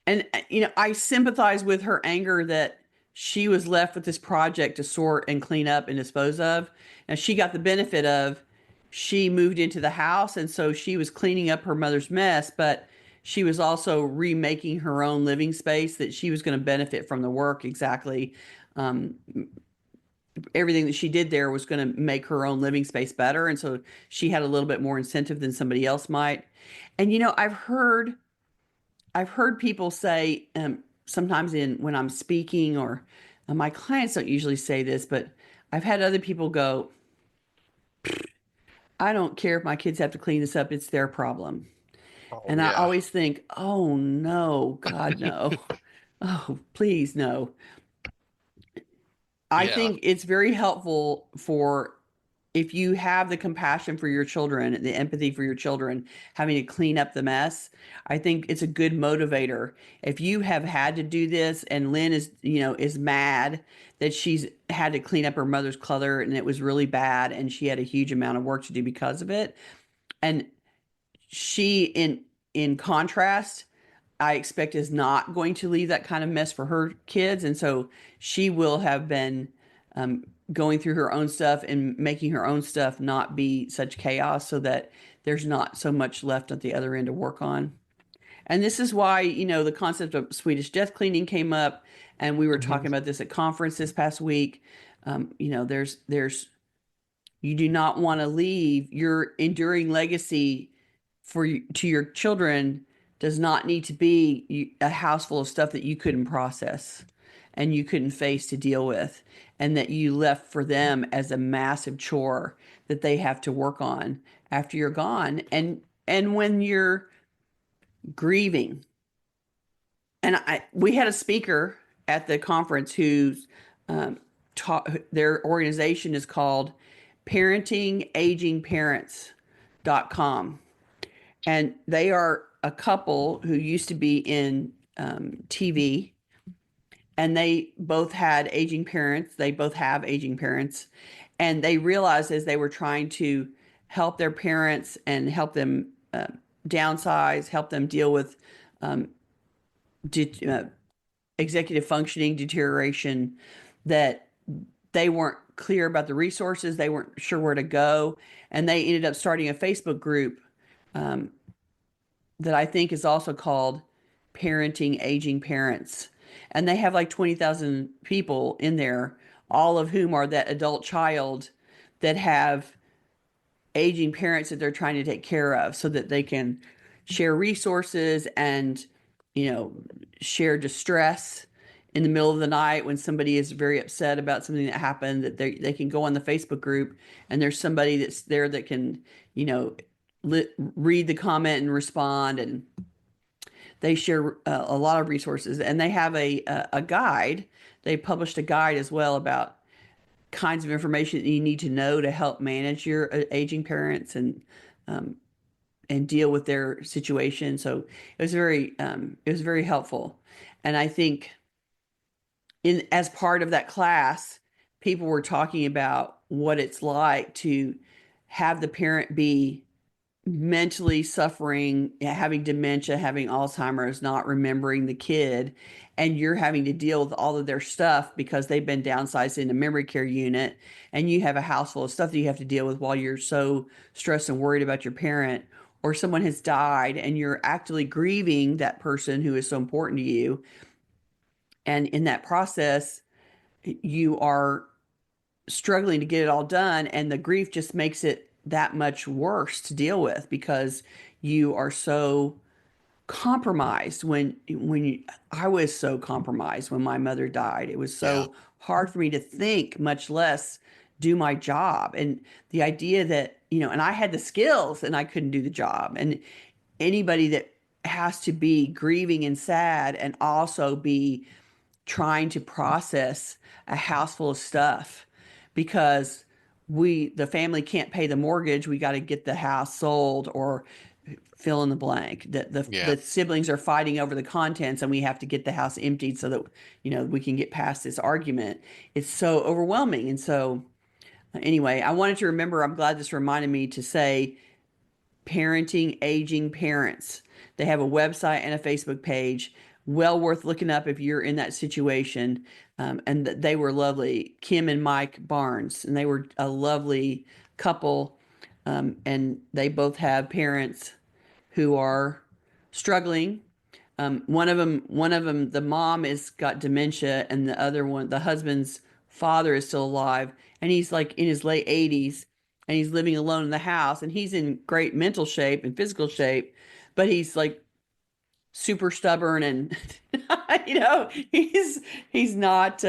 And I sympathize with her anger that she was left with this project to sort and clean up and dispose of. And she got the benefit of, she moved into the house, and so she was cleaning up her mother's mess, but she was also remaking her own living space that she was going to benefit from the work exactly. Um, Everything that she did there was going to make her own living space better. And so she had a little bit more incentive than somebody else might. And I've heard people say sometimes in when I'm speaking or my clients don't usually say this, but I've had other people go, I don't care if my kids have to clean this up, it's their problem.
Oh,
And I
yeah.
always think, oh no, God, no. Oh, please, no. I
Yeah.
think it's very helpful for if you have the compassion for your children, the empathy for your children, having to clean up the mess. I think it's a good motivator. If you have had to do this and Lynn is mad that she's had to clean up her mother's clutter and it was really bad and she had a huge amount of work to do because of it. And she in contrast, I expect is not going to leave that kind of mess for her kids. And so she will have been um, going through her own stuff and making her own stuff not be such chaos so that there's not so much left at the other end to work on. And this is why, the concept of Swedish death cleaning came up. And we were
Mhm.
talking about this at conference this past week. There's you do not want to leave your enduring legacy to your children does not need to be a house full of stuff that you couldn't process and you couldn't face to deal with and that you left for them as a massive chore that they have to work on after you're gone and when you're grieving. And we had a speaker at the conference who's um, taught their organization is called parentingagingparents.com. And they are a couple who used to be in TV, and they both had aging parents. They both have aging parents. And they realized as they were trying to help their parents and help them downsize, help them deal with um, de- uh, executive functioning deterioration, that they weren't clear about the resources. They weren't sure where to go. And they ended up starting a Facebook group um, that I think is also called Parenting Aging Parents. And they have like 20,000 people in there, all of whom are that adult child that have aging parents that they're trying to take care of so that they can share resources and, you know, share distress in the middle of the night when somebody is very upset about something that happened, that they can go on the Facebook group and there's somebody that's there that can, you know, read the comment and respond. And they share a lot of resources and they have a guide. They published a guide as well about kinds of information that you need to know to help manage your aging parents um, and deal with their situation. So it was very helpful, and I think in as part of that class, people were talking about what it's like to have the parent be mentally suffering, having dementia, having Alzheimer's, not remembering the kid, and you're having to deal with all of their stuff because they've been downsized in a memory care unit, and you have a house full of stuff that you have to deal with while you're so stressed and worried about your parent, or someone has died and you're actively grieving that person who is so important to you. And in that process, you are struggling to get it all done, and the grief just makes it that much worse to deal with because you are so compromised I was so compromised when my mother died. It was
Yeah.
so hard for me to think, much less do my job. And the idea that, and I had the skills and I couldn't do the job. And anybody that has to be grieving and sad and also be trying to process a house full of stuff because the family can't pay the mortgage, we got to get the house sold or fill in the blank, that
Yeah.
the siblings are fighting over the contents and we have to get the house emptied so that we can get past this argument. It's so overwhelming. And so anyway, I wanted to remember, I'm glad this reminded me to say Parenting Aging Parents. They have a website and a Facebook page. Well worth looking up if you're in that situation. And they were lovely, Kim and Mike Barnes, and they were a lovely couple. And they both have parents who are struggling. One of them, the mom is got dementia, and the other one, the husband's father is still alive, and he's like in his late 80s, and he's living alone in the house, and he's in great mental shape and physical shape, but he's like super stubborn, and he's not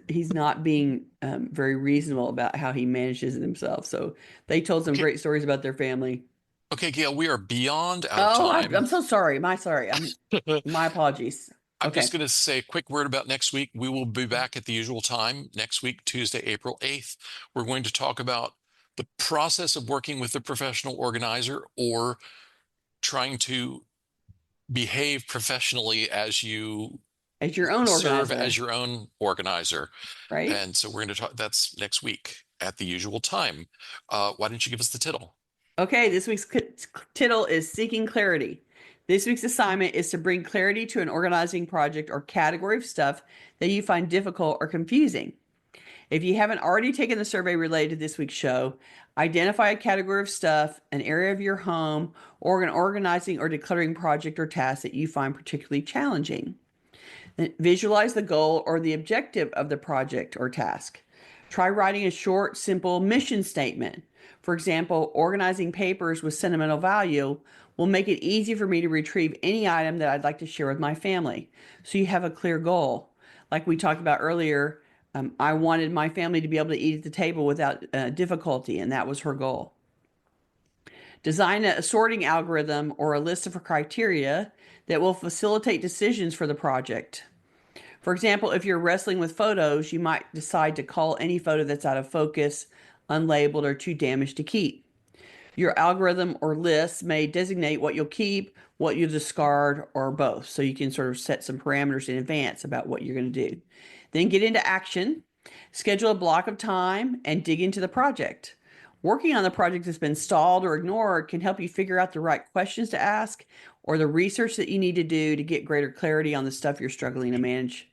he's not being very reasonable about how he manages it himself. So they told some
Okay.
great stories about their family.
Okay, Gail, we are beyond out of
Oh, I'm
time.
so sorry. My apologies.
I'm just
Okay.
going to say a quick word about next week. We will be back at the usual time next week, Tuesday, April 8th. We're going to talk about the process of working with a professional organizer or trying to behave professionally as you
As your own
serve as
organizer,
your own organizer.
right?
And so we're going to talk, that's next week at the usual time. Why don't you give us the title?
Okay, this week's title is Seeking Clarity. This week's assignment is to bring clarity to an organizing project or category of stuff that you find difficult or confusing. If you haven't already taken the survey related to this week's show, identify a category of stuff, an area of your home, or an organizing or decluttering project or task that you find particularly challenging. Then visualize the goal or the objective of the project or task. Try writing a short, simple mission statement. For example, organizing papers with sentimental value will make it easy for me to retrieve any item that I'd like to share with my family. So you have a clear goal. Like we talked about earlier, I wanted my family to be able to eat at the table without difficulty, and that was her goal. Design a sorting algorithm or a list of criteria that will facilitate decisions for the project. For example, if you're wrestling with photos, you might decide to call any photo that's out of focus, unlabeled, or too damaged to keep. Your algorithm or list may designate what you'll keep, what you discard, or both. So you can sort of set some parameters in advance about what you're going to do. Then get into action, schedule a block of time, and dig into the project. Working on the project that's been stalled or ignored can help you figure out the right questions to ask or the research that you need to do to get greater clarity on the stuff you're struggling to manage.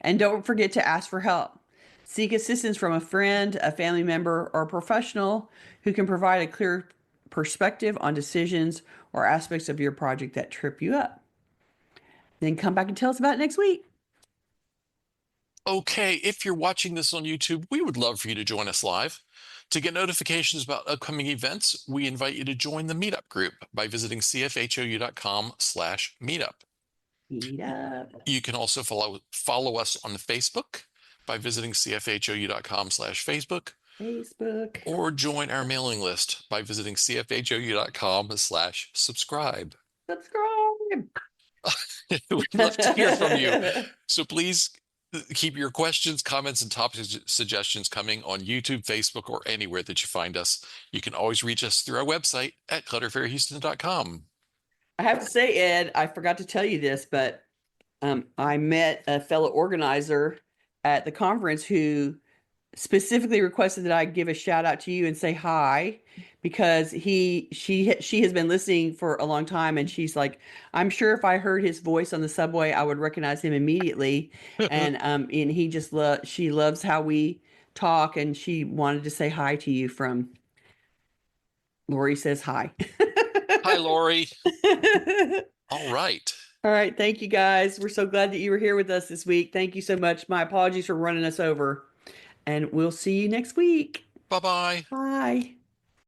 And don't forget to ask for help. Seek assistance from a friend, a family member, or a professional who can provide a clear perspective on decisions or aspects of your project that trip you up. Then come back and tell us about it next week.
Okay, if you're watching this on YouTube, we would love for you to join us live. To get notifications about upcoming events, we invite you to join the meetup group by visiting cfhou.com/meetup.
Eat up.
You can also follow us on Facebook by visiting cfhou.com/Facebook
Facebook.
or join our mailing list by visiting cfhou.com/subscribe.
Subscribe.
We'd love to hear from you. So please keep your questions, comments, and topic suggestions coming on YouTube, Facebook, or anywhere that you find us. You can always reach us through our website at clutterfairyhouston.com.
I have to say, Ed, I forgot to tell you this, but I met a fellow organizer at the conference who specifically requested that I give a shout out to you and say hi because she has been listening for a long time, and she's like, I'm sure if I heard his voice on the subway, I would recognize him immediately. And he just she loves how we talk, and she wanted to say hi to you from Lori says hi.
Hi, Lori. All right.
All right, thank you guys. We're so glad that you were here with us this week. Thank you so much. My apologies for running us over, and we'll see you next week.
Bye-bye.
Bye.